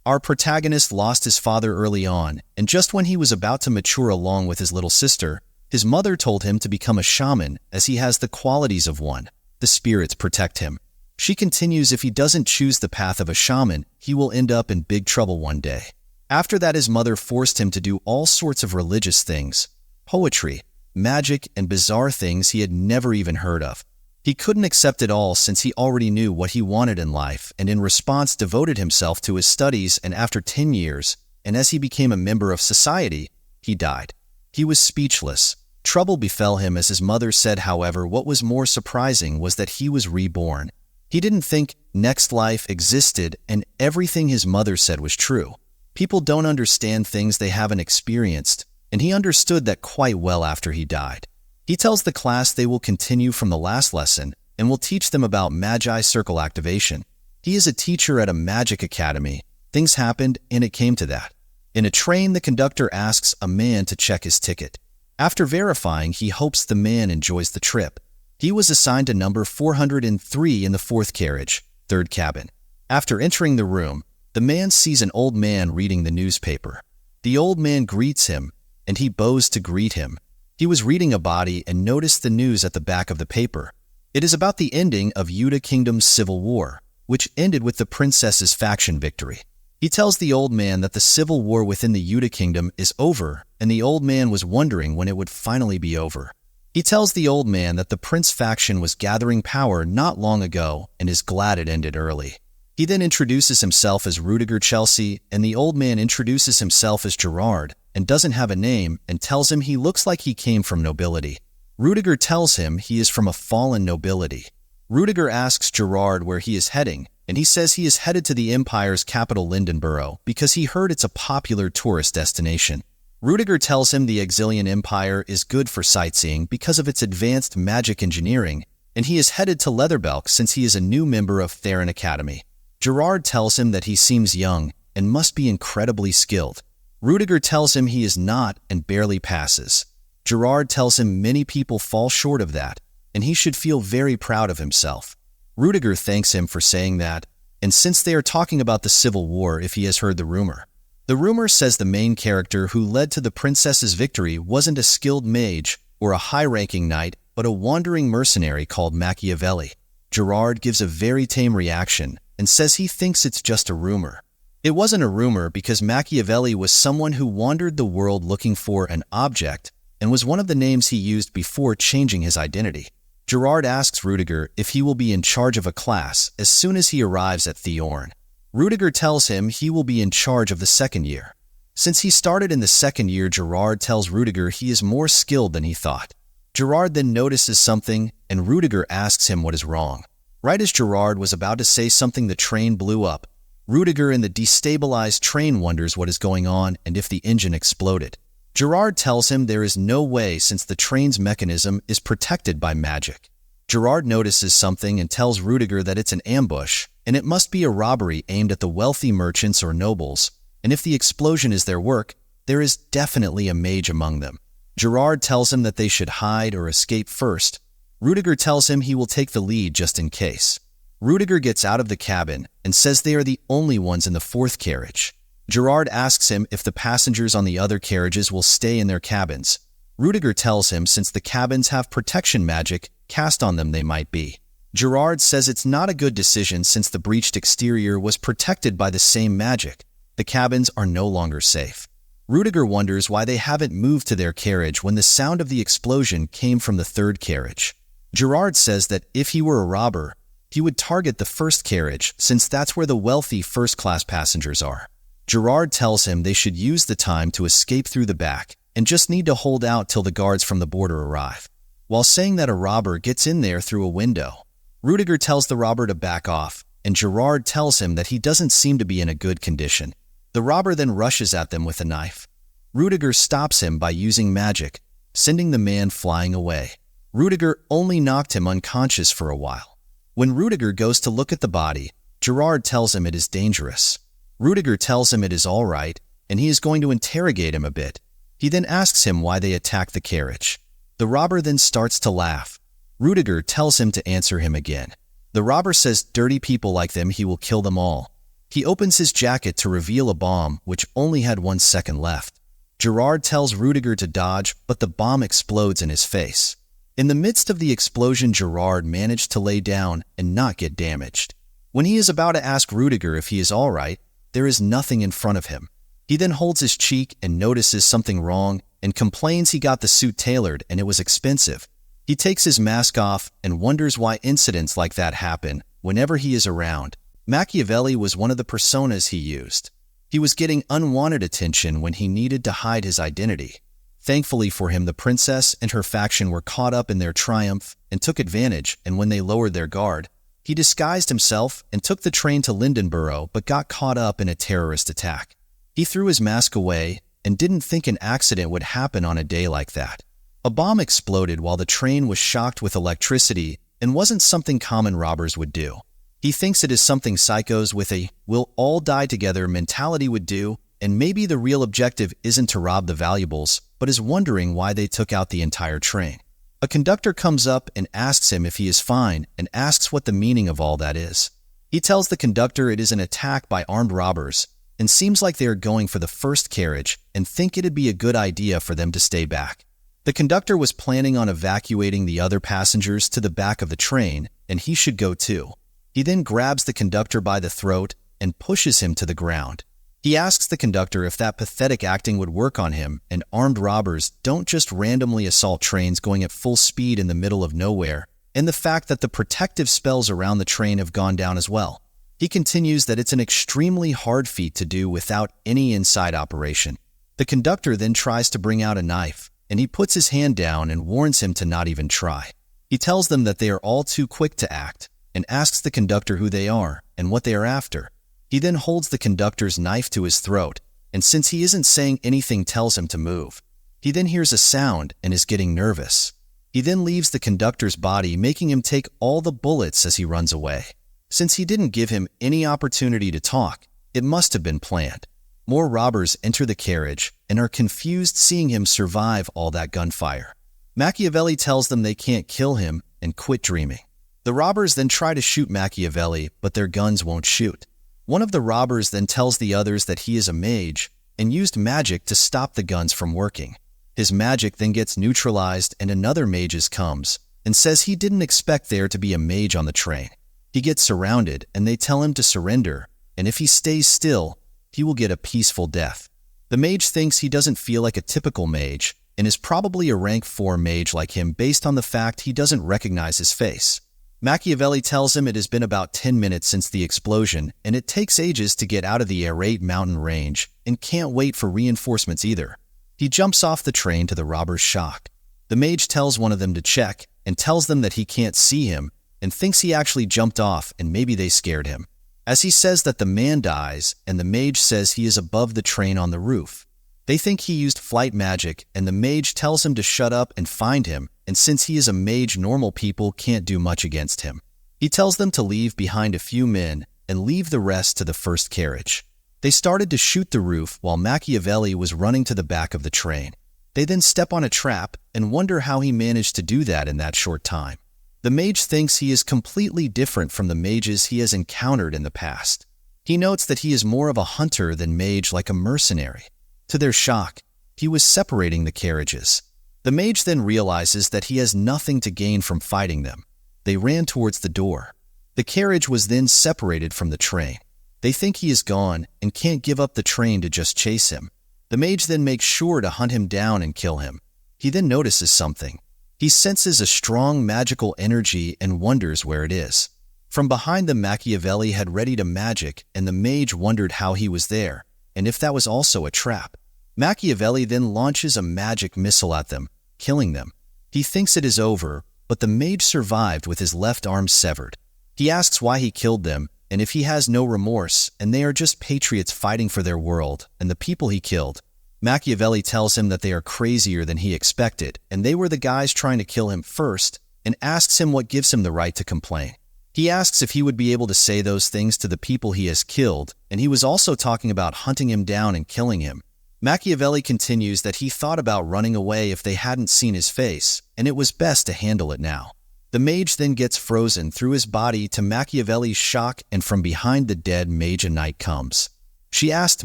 Our protagonist lost his father early on, and just when he was about to mature along with his little sister, his mother told him to become a shaman as he has the qualities of one. The spirits protect him. She continues if he doesn't choose the path of a shaman, he will end up in big trouble one day. After that, his mother forced him to do all sorts of religious things, poetry, magic, and bizarre things he had never even heard of. He couldn't accept it all since he already knew what he wanted in life, and in response devoted himself to his studies, and after 10 years, and as he became a member of society, he died. He was speechless. Trouble befell him as his mother said. However, what was more surprising was that he was reborn. He didn't think next life existed, and everything his mother said was true. People don't understand things they haven't experienced, and he understood that quite well after he died. He tells the class they will continue from the last lesson and will teach them about Magi circle activation. He is a teacher at a magic academy. Things happened, and it came to that. In a train, the conductor asks a man to check his ticket. After verifying, he hopes the man enjoys the trip. He was assigned to number 403 in the fourth carriage, third cabin. After entering the room, the man sees an old man reading the newspaper. The old man greets him, and he bows to greet him. He was reading a body and noticed the news at the back of the paper. It is about the ending of Yuta Kingdom's civil war, which ended with the princess's faction victory. He tells the old man that the civil war within the Yuta Kingdom is over, and the old man was wondering when it would finally be over. He tells the old man that the prince faction was gathering power not long ago and is glad it ended early. He then introduces himself as Rudiger Chelsea, and the old man introduces himself as Gerard and doesn't have a name and tells him he looks like he came from nobility. Rudiger tells him he is from a fallen nobility. Rudiger asks Gerard where he is heading, and he says he is headed to the Empire's capital Lindenborough because he heard it's a popular tourist destination. Rudiger tells him the Exilian Empire is good for sightseeing because of its advanced magic engineering, and he is headed to Leatherbelk since he is a new member of Theron Academy. Gerard tells him that he seems young and must be incredibly skilled. Rudiger tells him he is not and barely passes. Gerard tells him many people fall short of that, and he should feel very proud of himself. Rudiger thanks him for saying that, and since they are talking about the Civil War, if he has heard the rumor. The rumor says the main character who led to the princess's victory wasn't a skilled mage or a high-ranking knight, but a wandering mercenary called Machiavelli. Gerard gives a very tame reaction and says he thinks it's just a rumor. It wasn't a rumor because Machiavelli was someone who wandered the world looking for an object and was one of the names he used before changing his identity. Gerard asks Rudiger if he will be in charge of a class as soon as he arrives at Theorn. Rudiger tells him he will be in charge of the second year. Since he started in the second year, Gerard tells Rudiger he is more skilled than he thought. Gerard then notices something, and Rudiger asks him what is wrong. Right as Gerard was about to say something, the train blew up. Rudiger in the destabilized train wonders what is going on and if the engine exploded. Gerard tells him there is no way since the train's mechanism is protected by magic. Gerard notices something and tells Rudiger that it's an ambush, and it must be a robbery aimed at the wealthy merchants or nobles, and if the explosion is their work, there is definitely a mage among them. Gerard tells him that they should hide or escape first. Rudiger tells him he will take the lead just in case. Rudiger gets out of the cabin and says they are the only ones in the fourth carriage. Gerard asks him if the passengers on the other carriages will stay in their cabins. Rudiger tells him since the cabins have protection magic cast on them they might be. Gerard says it's not a good decision since the breached exterior was protected by the same magic. The cabins are no longer safe. Rudiger wonders why they haven't moved to their carriage when the sound of the explosion came from the third carriage. Gerard says that if he were a robber, he would target the first carriage since that's where the wealthy first-class passengers are. Gerard tells him they should use the time to escape through the back and just need to hold out till the guards from the border arrive, while saying that a robber gets in there through a window. Rudiger tells the robber to back off, and Gerard tells him that he doesn't seem to be in a good condition. The robber then rushes at them with a knife. Rudiger stops him by using magic, sending the man flying away. Rudiger only knocked him unconscious for a while. When Rudiger goes to look at the body, Gerard tells him it is dangerous. Rudiger tells him it is all right, and he is going to interrogate him a bit. He then asks him why they attacked the carriage. The robber then starts to laugh. Rudiger tells him to answer him again. The robber says dirty people like them he will kill them all. He opens his jacket to reveal a bomb which only had 1 second left. Gerard tells Rudiger to dodge, but the bomb explodes in his face. In the midst of the explosion, Gerard managed to lay down and not get damaged. When he is about to ask Rudiger if he is all right, there is nothing in front of him. He then holds his cheek and notices something wrong and complains he got the suit tailored and it was expensive. He takes his mask off and wonders why incidents like that happen whenever he is around. Machiavelli was one of the personas he used. He was getting unwanted attention when he needed to hide his identity. Thankfully for him, the princess and her faction were caught up in their triumph and took advantage, and when they lowered their guard, he disguised himself and took the train to Lindenborough but got caught up in a terrorist attack. He threw his mask away and didn't think an accident would happen on a day like that. A bomb exploded while the train was shocked with electricity and wasn't something common robbers would do. He thinks it is something psychos with a "we'll all die together" mentality would do, and maybe the real objective isn't to rob the valuables, but is wondering why they took out the entire train. A conductor comes up and asks him if he is fine and asks what the meaning of all that is. He tells the conductor it is an attack by armed robbers and seems like they are going for the first carriage and think it'd be a good idea for them to stay back. The conductor was planning on evacuating the other passengers to the back of the train, and he should go too. He then grabs the conductor by the throat and pushes him to the ground. He asks the conductor if that pathetic acting would work on him, and armed robbers don't just randomly assault trains going at full speed in the middle of nowhere, and the fact that the protective spells around the train have gone down as well. He continues that it's an extremely hard feat to do without any inside operation. The conductor then tries to bring out a knife, and he puts his hand down and warns him to not even try. He tells them that they are all too quick to act, and asks the conductor who they are and what they are after. He then holds the conductor's knife to his throat, and since he isn't saying anything, tells him to move. He then hears a sound and is getting nervous. He then leaves the conductor's body, making him take all the bullets as he runs away. Since he didn't give him any opportunity to talk, it must have been planned. More robbers enter the carriage and are confused seeing him survive all that gunfire. Machiavelli tells them they can't kill him and quit dreaming. The robbers then try to shoot Machiavelli, but their guns won't shoot. One of the robbers then tells the others that he is a mage and used magic to stop the guns from working. His magic then gets neutralized and another mage comes and says he didn't expect there to be a mage on the train. He gets surrounded and they tell him to surrender, and if he stays still, he will get a peaceful death. The mage thinks he doesn't feel like a typical mage and is probably a rank 4 mage like him based on the fact he doesn't recognize his face. Machiavelli tells him it has been about 10 minutes since the explosion and it takes ages to get out of the Arate mountain range and can't wait for reinforcements either. He jumps off the train to the robbers' shock. The mage tells one of them to check and tells them that he can't see him and thinks he actually jumped off and maybe they scared him. As he says that the man dies and the mage says he is above the train on the roof. They think he used flight magic and the mage tells him to shut up and find him, and since he is a mage, normal people can't do much against him. He tells them to leave behind a few men and leave the rest to the first carriage. They started to shoot the roof while Machiavelli was running to the back of the train. They then step on a trap and wonder how he managed to do that in that short time. The mage thinks he is completely different from the mages he has encountered in the past. He notes that he is more of a hunter than mage, like a mercenary. To their shock, he was separating the carriages. The mage then realizes that he has nothing to gain from fighting them. They ran towards the door. The carriage was then separated from the train. They think he is gone and can't give up the train to just chase him. The mage then makes sure to hunt him down and kill him. He then notices something. He senses a strong magical energy and wonders where it is. From behind them, Machiavelli had readied a magic, and the mage wondered how he was there, and if that was also a trap. Machiavelli then launches a magic missile at them, killing them. He thinks it is over, but the mage survived with his left arm severed. He asks why he killed them, and if he has no remorse, and they are just patriots fighting for their world and the people he killed. Machiavelli tells him that they are crazier than he expected, and they were the guys trying to kill him first, and asks him what gives him the right to complain. He asks if he would be able to say those things to the people he has killed, and he was also talking about hunting him down and killing him. Machiavelli continues that he thought about running away if they hadn't seen his face, and it was best to handle it now. The mage then gets frozen through his body to Machiavelli's shock, and from behind the dead mage a knight comes. She asked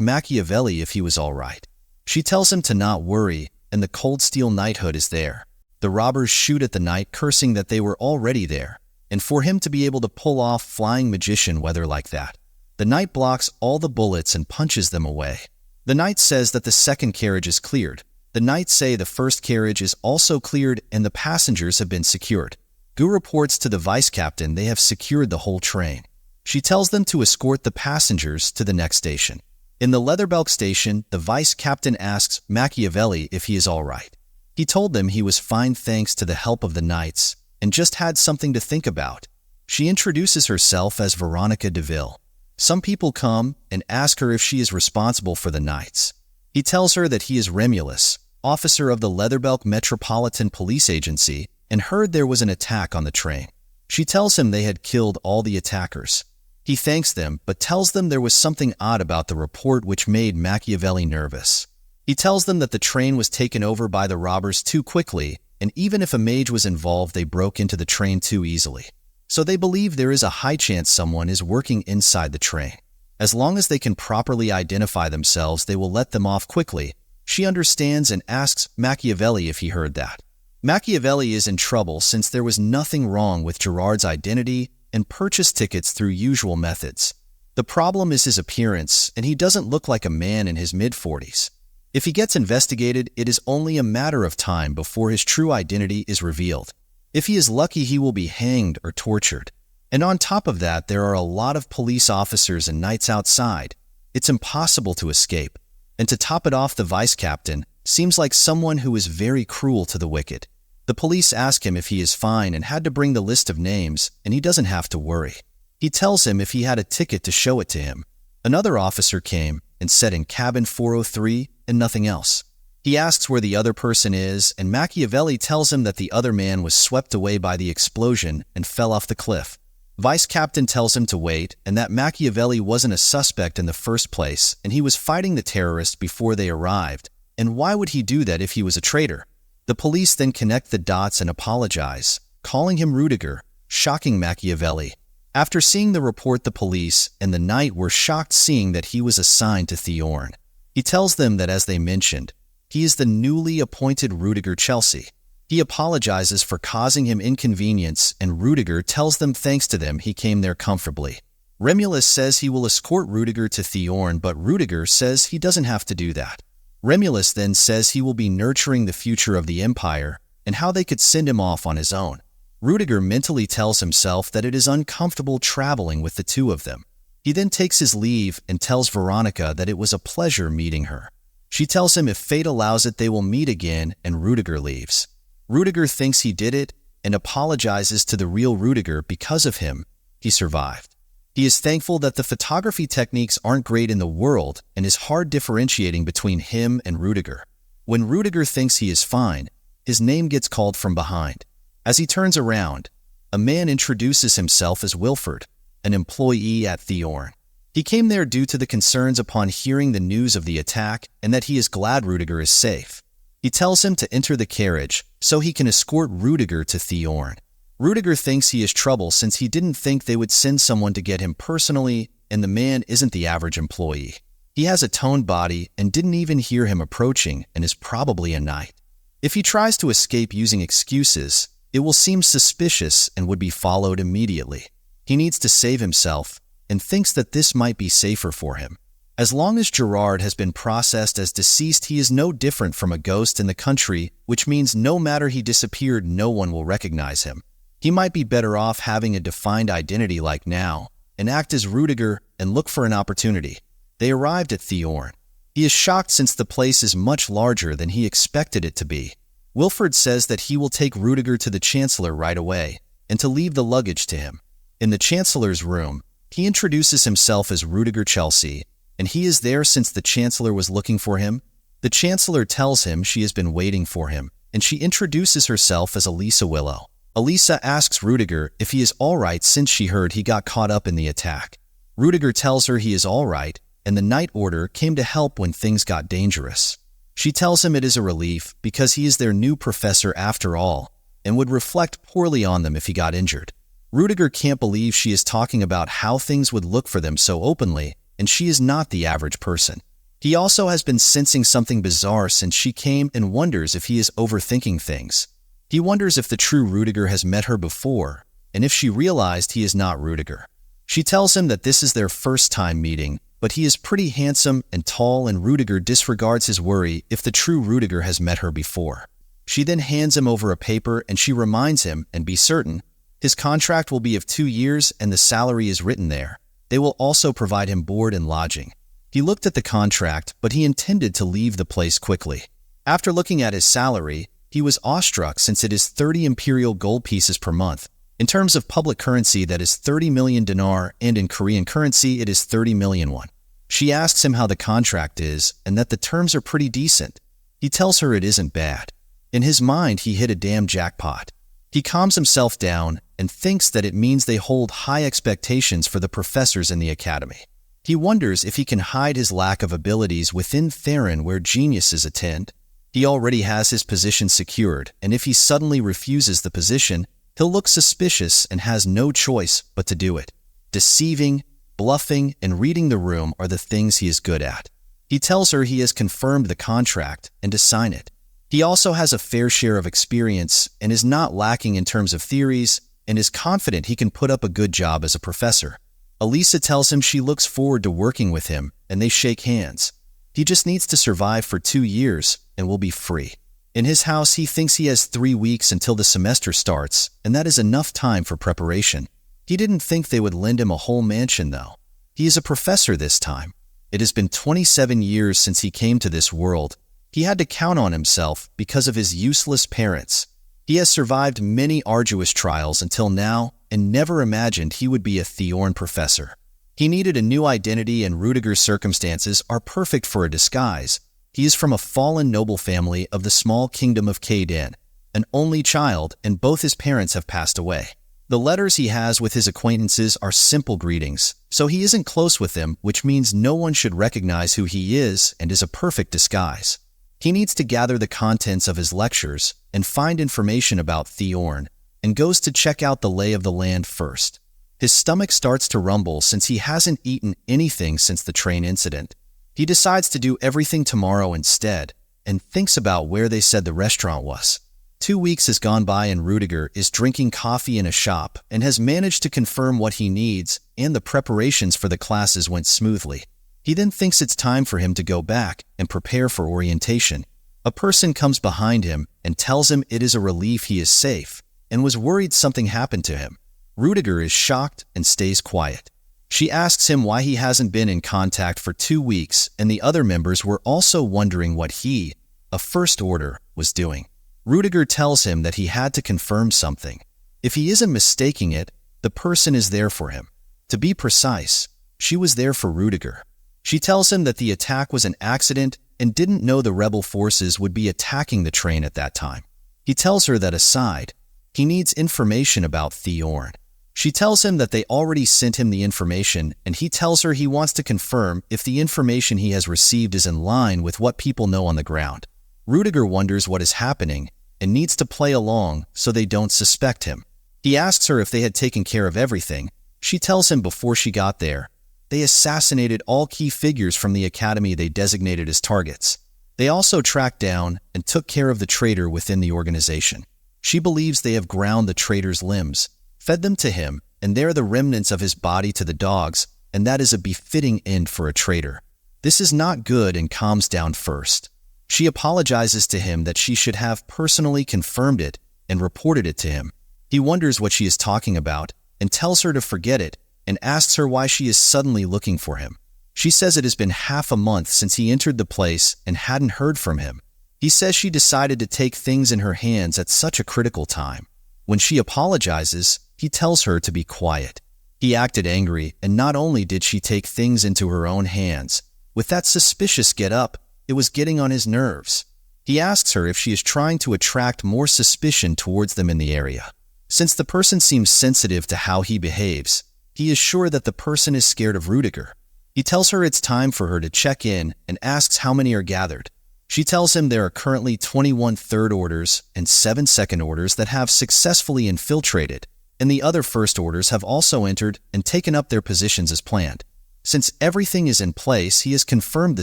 Machiavelli if he was all right. She tells him to not worry, and the cold steel knighthood is there. The robbers shoot at the knight, cursing that they were already there, and for him to be able to pull off flying magician weather like that. The knight blocks all the bullets and punches them away. The knight says that the second carriage is cleared. The knights say the first carriage is also cleared and the passengers have been secured. Gu reports to the vice captain they have secured the whole train. She tells them to escort the passengers to the next station. In the Leatherbelk station, the vice captain asks Machiavelli if he is all right. He told them he was fine thanks to the help of the knights and just had something to think about. She introduces herself as Veronica Deville. Some people come and ask her if she is responsible for the knights. He tells her that he is Remulus, officer of the Leatherbelk Metropolitan Police Agency, and heard there was an attack on the train. She tells him they had killed all the attackers. He thanks them, but tells them there was something odd about the report which made Machiavelli nervous. He tells them that the train was taken over by the robbers too quickly, and even if a mage was involved, they broke into the train too easily. So they believe there is a high chance someone is working inside the train. As long as they can properly identify themselves, they will let them off quickly. She understands and asks Machiavelli if he heard that. Machiavelli is in trouble since there was nothing wrong with Gerard's identity and purchased tickets through usual methods. The problem is his appearance, and he doesn't look like a man in his mid-40s. If he gets investigated, it is only a matter of time before his true identity is revealed. If he is lucky, he will be hanged or tortured. And on top of that, there are a lot of police officers and knights outside. It's impossible to escape. And to top it off, the vice captain seems like someone who is very cruel to the wicked. The police ask him if he is fine and had to bring the list of names, and he doesn't have to worry. He tells him if he had a ticket to show it to him. Another officer came and said in cabin 403 and nothing else. He asks where the other person is, and Machiavelli tells him that the other man was swept away by the explosion and fell off the cliff. Vice Captain tells him to wait and that Machiavelli wasn't a suspect in the first place and he was fighting the terrorists before they arrived. And why would he do that if he was a traitor? The police then connect the dots and apologize, calling him Rudiger, shocking Machiavelli. After seeing the report, the police and the knight were shocked seeing that he was assigned to Thorn. He tells them that, as they mentioned, he is the newly appointed Rudiger Chelsea. He apologizes for causing him inconvenience, and Rudiger tells them thanks to them he came there comfortably. Remulus says he will escort Rudiger to Thorn, but Rudiger says he doesn't have to do that. Remulus then says he will be nurturing the future of the Empire and how they could send him off on his own. Rudiger mentally tells himself that it is uncomfortable traveling with the two of them. He then takes his leave and tells Veronica that it was a pleasure meeting her. She tells him if fate allows it, they will meet again, and Rudiger leaves. Rudiger thinks he did it and apologizes to the real Rudiger because of him. He survived. He is thankful that the photography techniques aren't great in the world and is hard differentiating between him and Rudiger. When Rudiger thinks he is fine, his name gets called from behind. As he turns around, a man introduces himself as Wilford, an employee at Thorn. He came there due to the concerns upon hearing the news of the attack and that he is glad Rudiger is safe. He tells him to enter the carriage so he can escort Rudiger to Thorn. Rudiger thinks he is trouble since he didn't think they would send someone to get him personally, and the man isn't the average employee. He has a toned body and didn't even hear him approaching and is probably a knight. If he tries to escape using excuses, it will seem suspicious and would be followed immediately. He needs to save himself and thinks that this might be safer for him. As long as Gerard has been processed as deceased, he is no different from a ghost in the country, which means no matter he disappeared, no one will recognize him. He might be better off having a defined identity like now and act as Rudiger and look for an opportunity. They arrived at Thorn. He is shocked since the place is much larger than he expected it to be. Wilford says that he will take Rudiger to the Chancellor right away and to leave the luggage to him. In the Chancellor's room, he introduces himself as Rudiger Chelsea, and he is there since the Chancellor was looking for him. The Chancellor tells him she has been waiting for him, and she introduces herself as Elisa Willow. Elisa asks Rudiger if he is all right since she heard he got caught up in the attack. Rudiger tells her he is all right, and the Night Order came to help when things got dangerous. She tells him it is a relief because he is their new professor after all. and would reflect poorly on them if he got injured. Rudiger can't believe she is talking about how things would look for them so openly, and she is not the average person. He also has been sensing something bizarre since she came and wonders if he is overthinking things. He wonders if the true Rudiger has met her before, and if she realized he is not Rudiger. She tells him that this is their first time meeting, but he is pretty handsome and tall, and Rudiger disregards his worry if the true Rudiger has met her before. She then hands him over a paper and she reminds him, and be certain, his contract will be of 2 years and the salary is written there. They will also provide him board and lodging. He looked at the contract, but he intended to leave the place quickly. After looking at his salary, he was awestruck since it is 30 imperial gold pieces per month. In terms of public currency, that is 30 million dinar, and in Korean currency, it is 30 million won. She asks him how the contract is and that the terms are pretty decent. He tells her it isn't bad. In his mind, he hit a damn jackpot. He calms himself down and thinks that it means they hold high expectations for the professors in the academy. He wonders if he can hide his lack of abilities within Theron where geniuses attend. He already has his position secured, and if he suddenly refuses the position, he'll look suspicious and has no choice but to do it. Deceiving, bluffing, and reading the room are the things he is good at. He tells her he has confirmed the contract and to sign it. He also has a fair share of experience and is not lacking in terms of theories and is confident he can put up a good job as a professor. Elisa tells him she looks forward to working with him and they shake hands. He just needs to survive for 2 years and will be free. In his house, he thinks he has 3 weeks until the semester starts, and that is enough time for preparation. He didn't think they would lend him a whole mansion, though. He is a professor this time. It has been 27 years since he came to this world. He had to count on himself because of his useless parents. He has survived many arduous trials until now and never imagined he would be a Theorn professor. He needed a new identity, and Rudiger's circumstances are perfect for a disguise. He is from a fallen noble family of the small kingdom of Kaydan, an only child, and both his parents have passed away. The letters he has with his acquaintances are simple greetings, so he isn't close with them, which means no one should recognize who he is and is a perfect disguise. He needs to gather the contents of his lectures and find information about Theorn, and goes to check out the lay of the land first. His stomach starts to rumble since he hasn't eaten anything since the train incident. He decides to do everything tomorrow instead, and thinks about where they said the restaurant was. 2 weeks has gone by and Rudiger is drinking coffee in a shop and has managed to confirm what he needs, and the preparations for the classes went smoothly. He then thinks it's time for him to go back and prepare for orientation. A person comes behind him and tells him it is a relief he is safe, and was worried something happened to him. Rudiger is shocked and stays quiet. She asks him why he hasn't been in contact for 2 weeks, and the other members were also wondering what he, a First Order, was doing. Rudiger tells him that he had to confirm something. If he isn't mistaking it, the person is there for him. To be precise, she was there for Rudiger. She tells him that the attack was an accident and didn't know the rebel forces would be attacking the train at that time. He tells her that aside, he needs information about Theorn. She tells him that they already sent him the information, and he tells her he wants to confirm if the information he has received is in line with what people know on the ground. Rudiger wonders what is happening and needs to play along so they don't suspect him. He asks her if they had taken care of everything. She tells him before she got there, they assassinated all key figures from the academy they designated as targets. They also tracked down and took care of the traitor within the organization. She believes they have ground the traitor's limbs, fed them to him, and they are the remnants of his body to the dogs, and that is a befitting end for a traitor. This is not good and calms down first. She apologizes to him that she should have personally confirmed it and reported it to him. He wonders what she is talking about and tells her to forget it and asks her why she is suddenly looking for him. She says it has been half a month since he entered the place and hadn't heard from him. He says she decided to take things in her hands at such a critical time. When she apologizes, he tells her to be quiet. He acted angry, and not only did she take things into her own hands, with that suspicious get-up, it was getting on his nerves. He asks her if she is trying to attract more suspicion towards them in the area. Since the person seems sensitive to how he behaves, he is sure that the person is scared of Rudiger. He tells her it's time for her to check in and asks how many are gathered. She tells him there are currently 21 third orders and 7 second orders that have successfully infiltrated, and the other first orders have also entered and taken up their positions as planned. Since everything is in place, he has confirmed the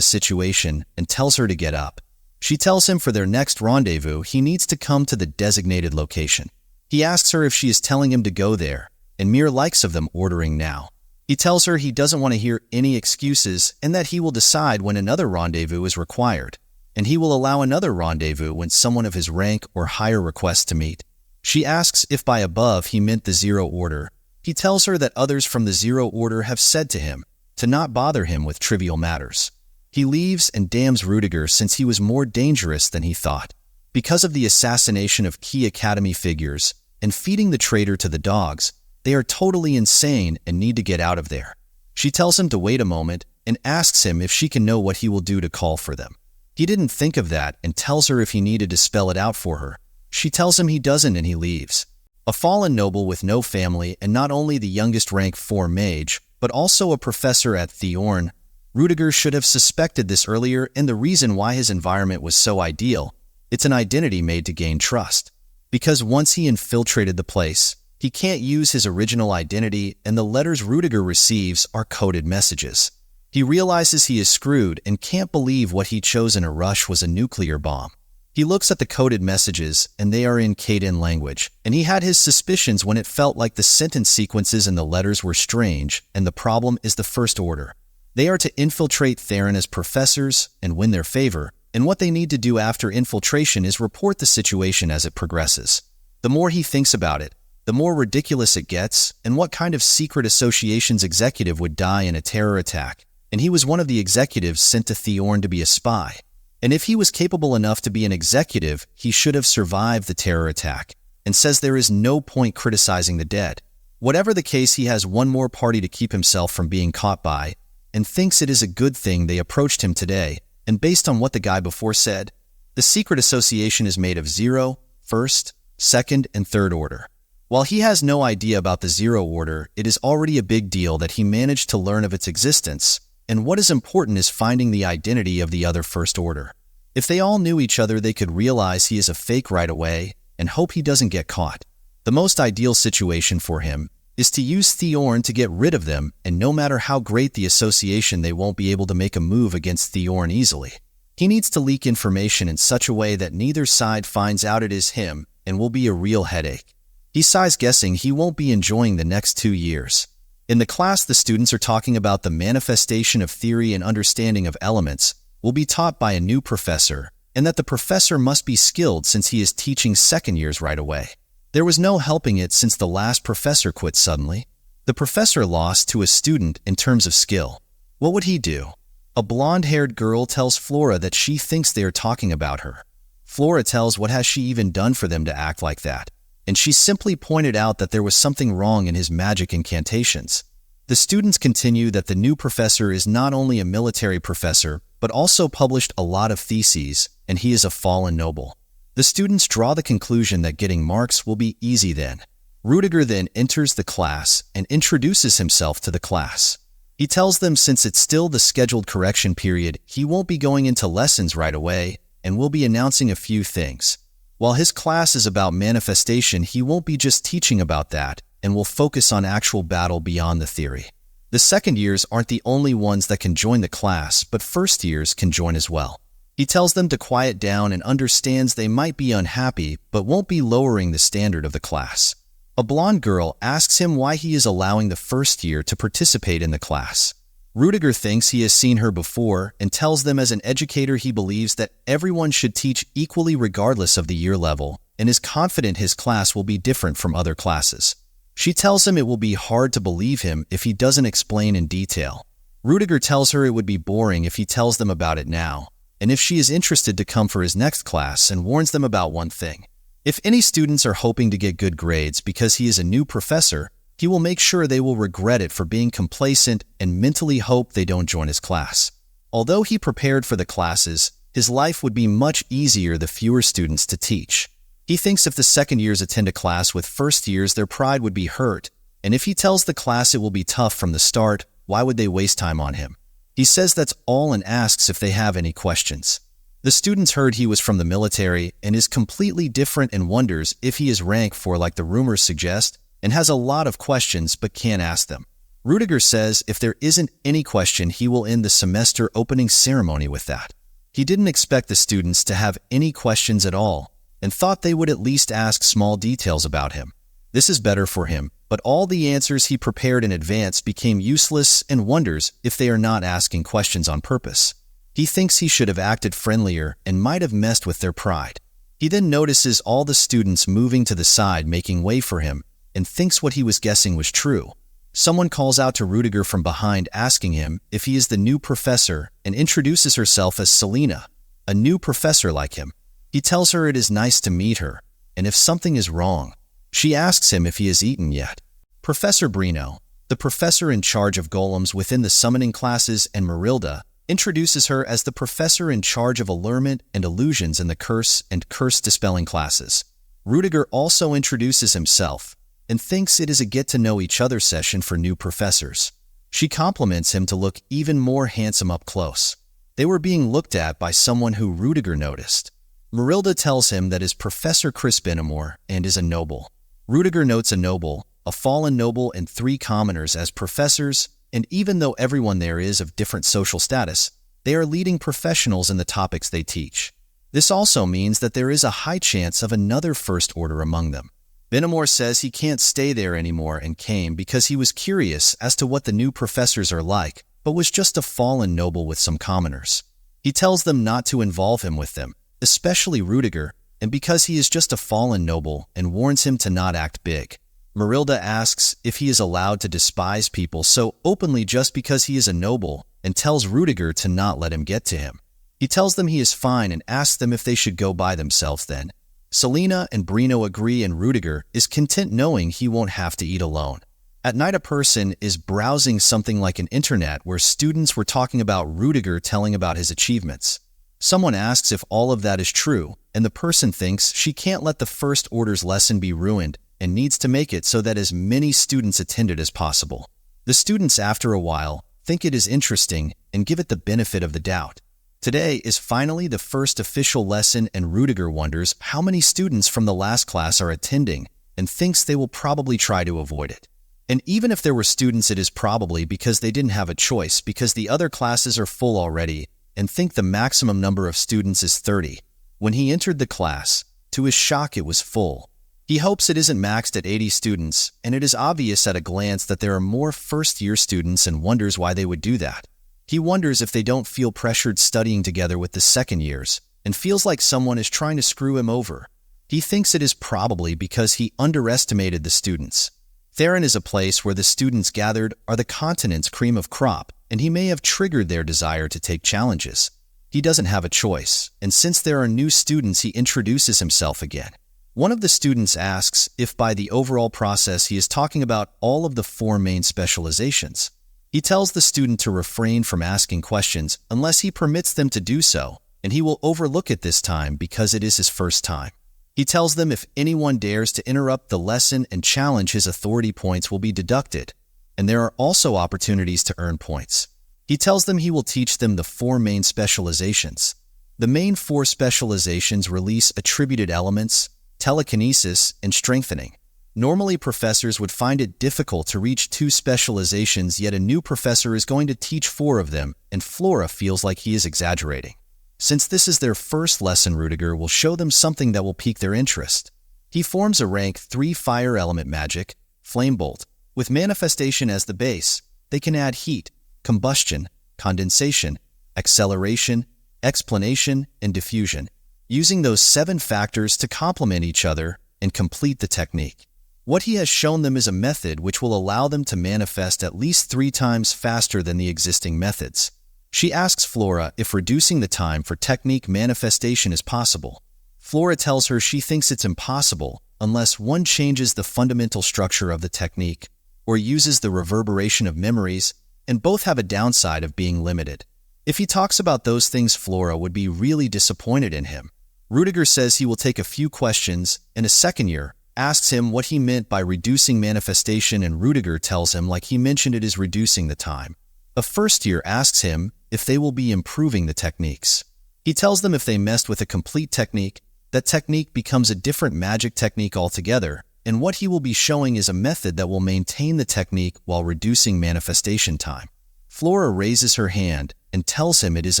situation and tells her to get up. She tells him for their next rendezvous, he needs to come to the designated location. He asks her if she is telling him to go there, and Mir likes of them ordering now. He tells her he doesn't want to hear any excuses and that he will decide when another rendezvous is required, and he will allow another rendezvous when someone of his rank or higher requests to meet. She asks if by above he meant the Zero Order. He tells her that others from the Zero Order have said to him to not bother him with trivial matters. He leaves and damns Rudiger since he was more dangerous than he thought. Because of the assassination of key academy figures and feeding the traitor to the dogs, they are totally insane and need to get out of there. She tells him to wait a moment and asks him if she can know what he will do to call for them. He didn't think of that and tells her if he needed to spell it out for her. She tells him he doesn't and he leaves. A fallen noble with no family and not only the youngest rank 4 mage, but also a professor at Thorn, Rudiger should have suspected this earlier, and the reason why his environment was so ideal, it's an identity made to gain trust. Because once he infiltrated the place, he can't use his original identity, and the letters Rudiger receives are coded messages. He realizes he is screwed and can't believe what he chose in a rush was a nuclear bomb. He looks at the coded messages, and they are in Kaden language, and he had his suspicions when it felt like the sentence sequences in the letters were strange, and the problem is the First Order. They are to infiltrate Theron as professors and win their favor, and what they need to do after infiltration is report the situation as it progresses. The more he thinks about it, the more ridiculous it gets, and what kind of secret association's executive would die in a terror attack, and he was one of the executives sent to Thorn to be a spy. And if he was capable enough to be an executive, he should have survived the terror attack, and says there is no point criticizing the dead. Whatever the case, he has one more party to keep himself from being caught by, and thinks it is a good thing they approached him today, and based on what the guy before said, the secret association is made of 0, 1st, 2nd, and 3rd order. While he has no idea about the Zero Order, it is already a big deal that he managed to learn of its existence, and what is important is finding the identity of the other First Order. If they all knew each other, they could realize he is a fake right away and hope he doesn't get caught. The most ideal situation for him is to use Thorn to get rid of them, and no matter how great the association, they won't be able to make a move against Thorn easily. He needs to leak information in such a way that neither side finds out it is him and will be a real headache. He sighs, guessing he won't be enjoying the next 2 years. In the class, the students are talking about the manifestation of theory and understanding of elements will be taught by a new professor, and that the professor must be skilled since he is teaching second years right away. There was no helping it since the last professor quit suddenly. The professor lost to a student in terms of skill. What would he do? A blonde-haired girl tells Flora that she thinks they are talking about her. Flora tells what has she even done for them to act like that, and she simply pointed out that there was something wrong in his magic incantations. The students continue that the new professor is not only a military professor, but also published a lot of theses, and he is a fallen noble. The students draw the conclusion that getting marks will be easy then. Rudiger then enters the class and introduces himself to the class. He tells them since it's still the scheduled correction period, he won't be going into lessons right away and will be announcing a few things. While his class is about manifestation, he won't be just teaching about that and will focus on actual battle beyond the theory. The second years aren't the only ones that can join the class, but first years can join as well. He tells them to quiet down and understands they might be unhappy, but won't be lowering the standard of the class. A blonde girl asks him why he is allowing the first year to participate in the class. Rudiger thinks he has seen her before and tells them as an educator he believes that everyone should teach equally regardless of the year level and is confident his class will be different from other classes. She tells him it will be hard to believe him if he doesn't explain in detail. Rudiger tells her it would be boring if he tells them about it now, and if she is interested to come for his next class, and warns them about one thing. If any students are hoping to get good grades because he is a new professor, he will make sure they will regret it for being complacent and mentally hope they don't join his class. Although he prepared for the classes, his life would be much easier the fewer students to teach. He thinks if the second years attend a class with first years, their pride would be hurt, and if he tells the class it will be tough from the start, why would they waste time on him? He says that's all and asks if they have any questions. The students heard he was from the military and is completely different and wonders if he is rank 4 like the rumors suggest, and has a lot of questions but can't ask them. Rudiger says if there isn't any question, he will end the semester opening ceremony with that. He didn't expect the students to have any questions at all and thought they would at least ask small details about him. This is better for him, but all the answers he prepared in advance became useless and wonders if they are not asking questions on purpose. He thinks he should have acted friendlier and might have messed with their pride. He then notices all the students moving to the side, making way for him, and thinks what he was guessing was true. Someone calls out to Rudiger from behind, asking him if he is the new professor, and introduces herself as Selena, a new professor like him. He tells her it is nice to meet her, and if something is wrong. She asks him if he has eaten yet. Professor Brino, the professor in charge of golems within the summoning classes, and Marilda, introduces her as the professor in charge of allurement and illusions in the curse and curse-dispelling classes. Rudiger also introduces himself and thinks it is a get-to-know-each-other session for new professors. She compliments him to look even more handsome up close. They were being looked at by someone who Rudiger noticed. Marilda tells him that is Professor Chris Benamor and is a noble. Rudiger notes a noble, a fallen noble, and 3 commoners as professors, and even though everyone there is of different social status, they are leading professionals in the topics they teach. This also means that there is a high chance of another First Order among them. Benamor says he can't stay there anymore and came because he was curious as to what the new professors are like, but was just a fallen noble with some commoners. He tells them not to involve him with them, especially Rudiger, and because he is just a fallen noble, and warns him to not act big. Marilda asks if he is allowed to despise people so openly just because he is a noble, and tells Rudiger to not let him get to him. He tells them he is fine and asks them if they should go by themselves then. Selena and Brino agree, and Rudiger is content knowing he won't have to eat alone. At night, a person is browsing something like an internet where students were talking about Rudiger telling about his achievements. Someone asks if all of that is true, and the person thinks she can't let the First Order's lesson be ruined and needs to make it so that as many students attend it as possible. The students, after a while, think it is interesting and give it the benefit of the doubt. Today is finally the first official lesson, and Rudiger wonders how many students from the last class are attending and thinks they will probably try to avoid it. And even if there were students, it is probably because they didn't have a choice, because the other classes are full already, and think the maximum number of students is 30. When he entered the class, to his shock it was full. He hopes it isn't maxed at 80 students, and it is obvious at a glance that there are more first-year students and wonders why they would do that. He wonders if they don't feel pressured studying together with the second years, and feels like someone is trying to screw him over. He thinks it is probably because he underestimated the students. Theron is a place where the students gathered are the continent's cream of crop, and he may have triggered their desire to take challenges. He doesn't have a choice, and since there are new students, he introduces himself again. One of the students asks if by the overall process he is talking about all of the 4 main specializations. He tells the student to refrain from asking questions unless he permits them to do so, and he will overlook it this time because it is his first time. He tells them if anyone dares to interrupt the lesson and challenge his authority, points will be deducted, and there are also opportunities to earn points. He tells them he will teach them the 4 main specializations. The main 4 specializations release attributed elements, telekinesis, and strengthening. Normally, professors would find it difficult to reach 2 specializations, yet a new professor is going to teach 4 of them, and Flora feels like he is exaggerating. Since this is their first lesson, Rudiger will show them something that will pique their interest. He forms a rank 3 fire element magic, Flame Bolt. With manifestation as the base, they can add heat, combustion, condensation, acceleration, explanation, and diffusion, using those 7 factors to complement each other and complete the technique. What he has shown them is a method which will allow them to manifest at least 3 times faster than the existing methods. She asks Flora if reducing the time for technique manifestation is possible. Flora tells her she thinks it's impossible unless one changes the fundamental structure of the technique or uses the reverberation of memories, and both have a downside of being limited. If he talks about those things, Flora would be really disappointed in him. Rudiger says he will take a few questions, and a second year asks him what he meant by reducing manifestation, and Rudiger tells him like he mentioned it is reducing the time. A first year asks him if they will be improving the techniques. He tells them if they messed with a complete technique, that technique becomes a different magic technique altogether, and what he will be showing is a method that will maintain the technique while reducing manifestation time. Flora raises her hand and tells him it is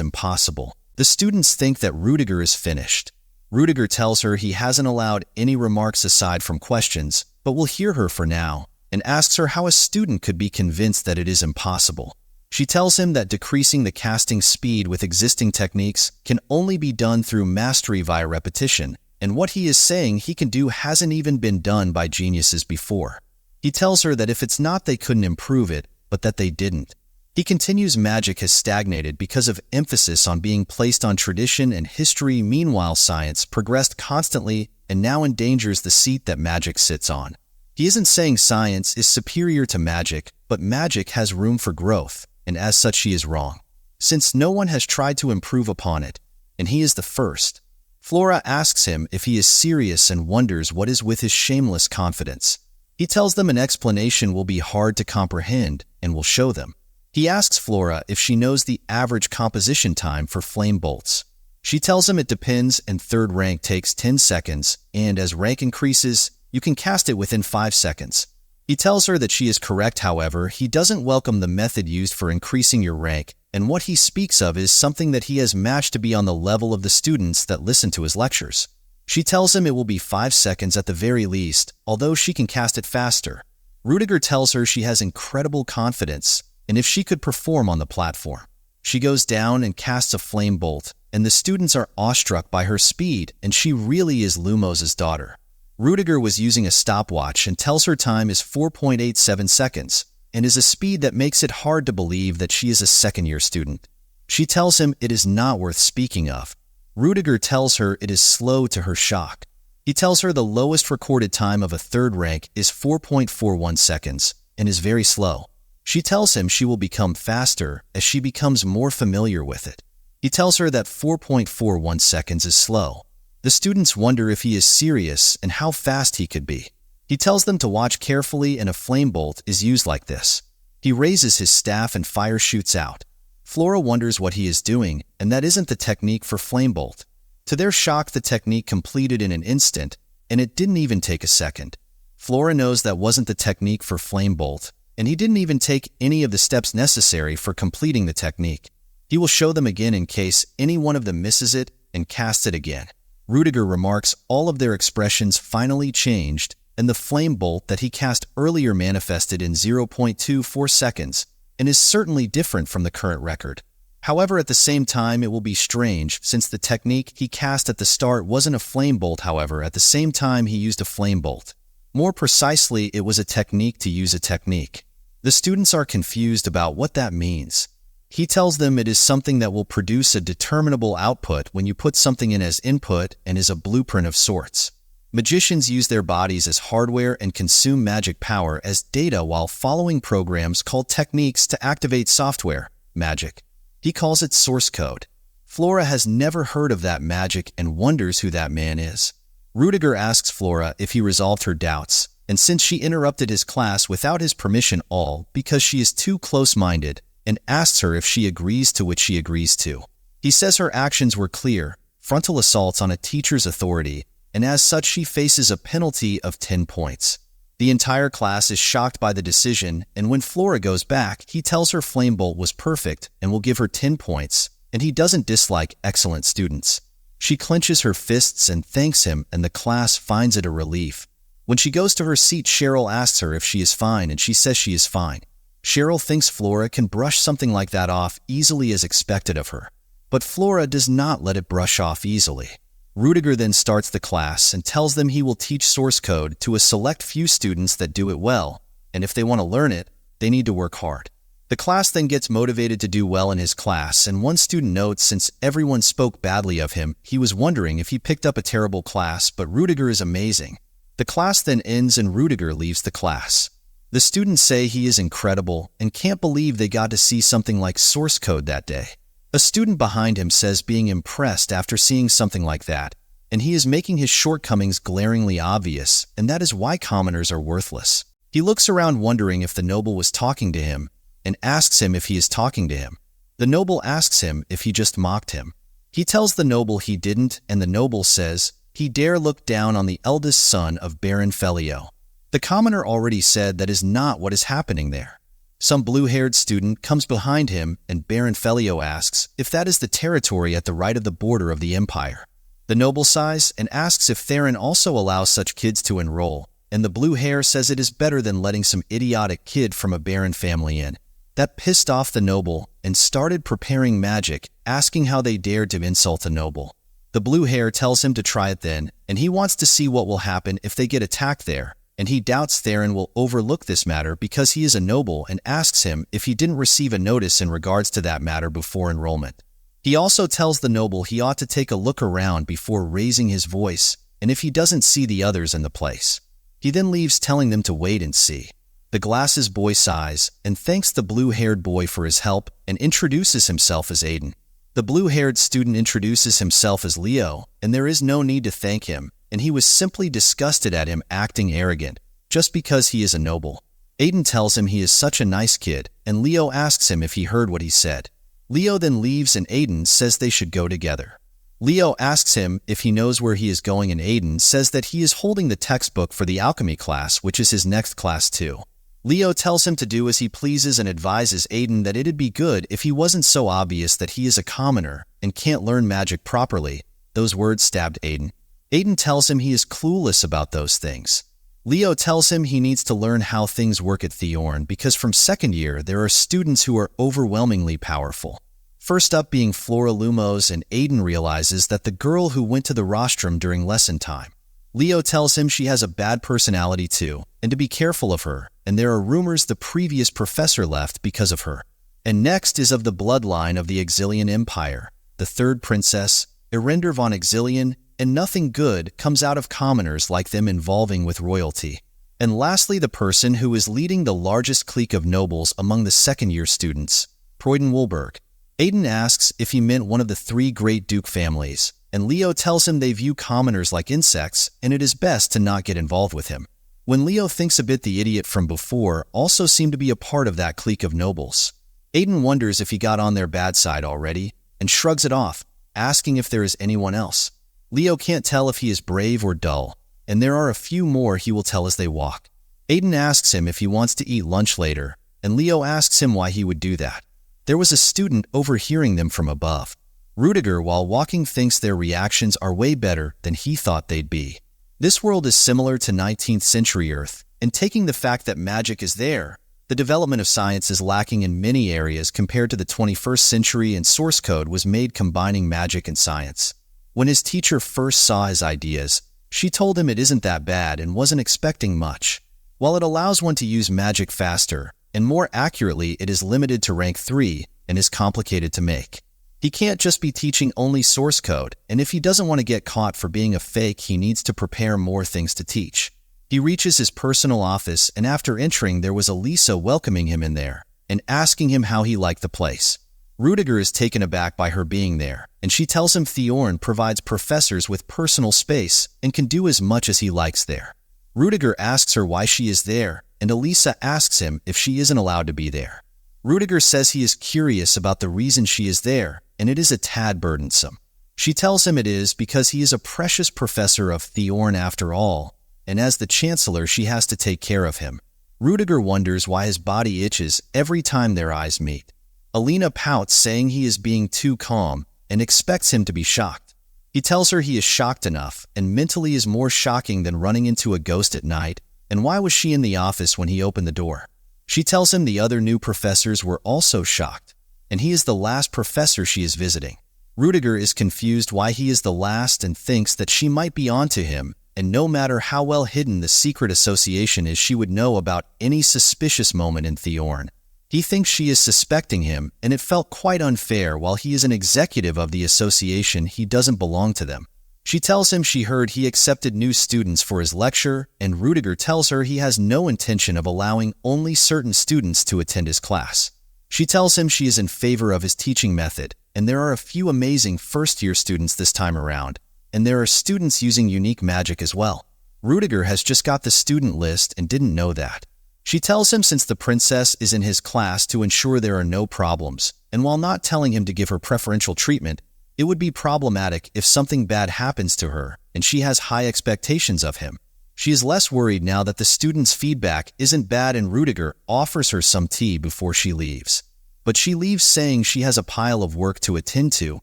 impossible. The students think that Rudiger is finished. Rudiger tells her he hasn't allowed any remarks aside from questions, but will hear her for now, and asks her how a student could be convinced that it is impossible. She tells him that decreasing the casting speed with existing techniques can only be done through mastery via repetition, and what he is saying he can do hasn't even been done by geniuses before. He tells her that if it's not they couldn't improve it, but that they didn't. He continues magic has stagnated because of emphasis on being placed on tradition and history. Meanwhile, science progressed constantly and now endangers the seat that magic sits on. He isn't saying science is superior to magic, but magic has room for growth, and as such he is wrong, since no one has tried to improve upon it, and he is the first. Flora asks him if he is serious and wonders what is with his shameless confidence. He tells them an explanation will be hard to comprehend and will show them. He asks Flora if she knows the average composition time for flame bolts. She tells him it depends and third rank takes 10 seconds, and as rank increases, you can cast it within 5 seconds. He tells her that she is correct, however, he doesn't welcome the method used for increasing your rank, and what he speaks of is something that he has matched to be on the level of the students that listen to his lectures. She tells him it will be 5 seconds at the very least, although she can cast it faster. Rudiger tells her she has incredible confidence, and if she could perform on the platform. She goes down and casts a flame bolt, and the students are awestruck by her speed, and she really is Lumos's daughter. Rudiger was using a stopwatch and tells her time is 4.87 seconds, and is a speed that makes it hard to believe that she is a second-year student. She tells him it is not worth speaking of. Rudiger tells her it is slow to her shock. He tells her the lowest recorded time of a third rank is 4.41 seconds, and is very slow. She tells him she will become faster as she becomes more familiar with it. He tells her that 4.41 seconds is slow. The students wonder if he is serious and how fast he could be. He tells them to watch carefully and a flame bolt is used like this. He raises his staff and fire shoots out. Flora wonders what he is doing, and that isn't the technique for flame bolt. To their shock, the technique completed in an instant, and it didn't even take a second. Flora knows that wasn't the technique for flame bolt, and he didn't even take any of the steps necessary for completing the technique. He will show them again in case any one of them misses it and casts it again. Rudiger remarks all of their expressions finally changed, and the flame bolt that he cast earlier manifested in 0.24 seconds, and is certainly different from the current record. However, at the same time, it will be strange since the technique he cast at the start wasn't a flame bolt. However, at the same time he used a flame bolt. More precisely, it was a technique to use a technique. The students are confused about what that means. He tells them it is something that will produce a determinable output when you put something in as input and is a blueprint of sorts. Magicians use their bodies as hardware and consume magic power as data while following programs called techniques to activate software, magic. He calls it source code. Flora has never heard of that magic and wonders who that man is. Rudiger asks Flora if he resolved her doubts, and since she interrupted his class without his permission all because she is too close-minded, and asks her if she agrees, to which she agrees to. He says her actions were clear, frontal assaults on a teacher's authority, and as such she faces a penalty of 10 points. The entire class is shocked by the decision, and when Flora goes back, he tells her flame bolt was perfect and will give her 10 points, and he doesn't dislike excellent students. She clenches her fists and thanks him, and the class finds it a relief. When she goes to her seat, Cheryl asks her if she is fine, and she says she is fine. Cheryl thinks Flora can brush something like that off easily as expected of her. But Flora does not let it brush off easily. Rudiger then starts the class and tells them he will teach source code to a select few students that do it well, and if they want to learn it, they need to work hard. The class then gets motivated to do well in his class, and one student notes since everyone spoke badly of him, he was wondering if he picked up a terrible class, but Rudiger is amazing. The class then ends and Rudiger leaves the class. The students say he is incredible and can't believe they got to see something like source code that day. A student behind him says being impressed after seeing something like that, and he is making his shortcomings glaringly obvious, and that is why commoners are worthless. He looks around wondering if the noble was talking to him, and asks him if he is talking to him. The noble asks him if he just mocked him. He tells the noble he didn't, and the noble says he dare look down on the eldest son of Baron Felio. The commoner already said that is not what is happening there. Some blue-haired student comes behind him, and Baron Felio asks if that is the territory at the right of the border of the empire. The noble sighs and asks if Theron also allows such kids to enroll, and the blue hair says it is better than letting some idiotic kid from a baron family in. That pissed off the noble and started preparing magic, asking how they dared to insult the noble. The blue hair tells him to try it then, and he wants to see what will happen if they get attacked there, and he doubts Theron will overlook this matter because he is a noble and asks him if he didn't receive a notice in regards to that matter before enrollment. He also tells the noble he ought to take a look around before raising his voice, and if he doesn't see the others in the place. He then leaves telling them to wait and see. The glasses boy sighs and thanks the blue-haired boy for his help and introduces himself as Aiden. The blue-haired student introduces himself as Leo, and there is no need to thank him, and he was simply disgusted at him acting arrogant, just because he is a noble. Aiden tells him he is such a nice kid, and Leo asks him if he heard what he said. Leo then leaves and Aiden says they should go together. Leo asks him if he knows where he is going, and Aiden says that he is holding the textbook for the alchemy class, which is his next class too. Leo tells him to do as he pleases and advises Aiden that it'd be good if he wasn't so obvious that he is a commoner and can't learn magic properly. Those words stabbed Aiden. Aiden tells him he is clueless about those things. Leo tells him he needs to learn how things work at Thorn because from second year there are students who are overwhelmingly powerful. First up being Flora Lumos, and Aiden realizes that the girl who went to the rostrum during lesson time. Leo tells him she has a bad personality too, and to be careful of her, and there are rumors the previous professor left because of her. And next is of the bloodline of the Exilian Empire, the third princess, Irender von Exilian, and nothing good comes out of commoners like them involving with royalty. And lastly, the person who is leading the largest clique of nobles among the second-year students, Proyden Woolberg. Aiden asks if he meant one of the three great duke families, and Leo tells him they view commoners like insects and it is best to not get involved with him. When Leo thinks a bit the idiot from before also seemed to be a part of that clique of nobles. Aiden wonders if he got on their bad side already and shrugs it off, asking if there is anyone else. Leo can't tell if he is brave or dull, and there are a few more he will tell as they walk. Aiden asks him if he wants to eat lunch later, and Leo asks him why he would do that. There was a student overhearing them from above. Rudiger, while walking, thinks their reactions are way better than he thought they'd be. This world is similar to 19th century Earth, and taking the fact that magic is there, the development of science is lacking in many areas compared to the 21st century, and source code was made combining magic and science. When his teacher first saw his ideas, she told him it isn't that bad and wasn't expecting much. While it allows one to use magic faster, and more accurately, it is limited to rank 3 and is complicated to make. He can't just be teaching only source code, and if he doesn't want to get caught for being a fake, he needs to prepare more things to teach. He reaches his personal office, and after entering, there was Elisa welcoming him in there and asking him how he liked the place. Rudiger is taken aback by her being there, and she tells him Thorn provides professors with personal space and can do as much as he likes there. Rudiger asks her why she is there, and Elisa asks him if she isn't allowed to be there. Rudiger says he is curious about the reason she is there, and it is a tad burdensome. She tells him it is because he is a precious professor of Thorn after all, and as the chancellor she has to take care of him. Rudiger wonders why his body itches every time their eyes meet. Alina pouts, saying he is being too calm, and expects him to be shocked. He tells her he is shocked enough, and mentally is more shocking than running into a ghost at night, and why was she in the office when he opened the door? She tells him the other new professors were also shocked, and he is the last professor she is visiting. Rudiger is confused why he is the last and thinks that she might be onto him, and no matter how well hidden the secret association is, she would know about any suspicious moment in Thorn. He thinks she is suspecting him, and it felt quite unfair. While he is an executive of the association, he doesn't belong to them. She tells him she heard he accepted new students for his lecture, and Rudiger tells her he has no intention of allowing only certain students to attend his class. She tells him she is in favor of his teaching method, and there are a few amazing first-year students this time around, and there are students using unique magic as well. Rudiger has just got the student list and didn't know that. She tells him since the princess is in his class to ensure there are no problems, and while not telling him to give her preferential treatment, It would be problematic if something bad happens to her and she has high expectations of him. She is less worried now that the student's feedback isn't bad and Rudiger offers her some tea before she leaves. But she leaves saying she has a pile of work to attend to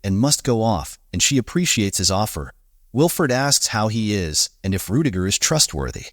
and must go off, and she appreciates his offer. Wilfred asks how he is and if Rudiger is trustworthy.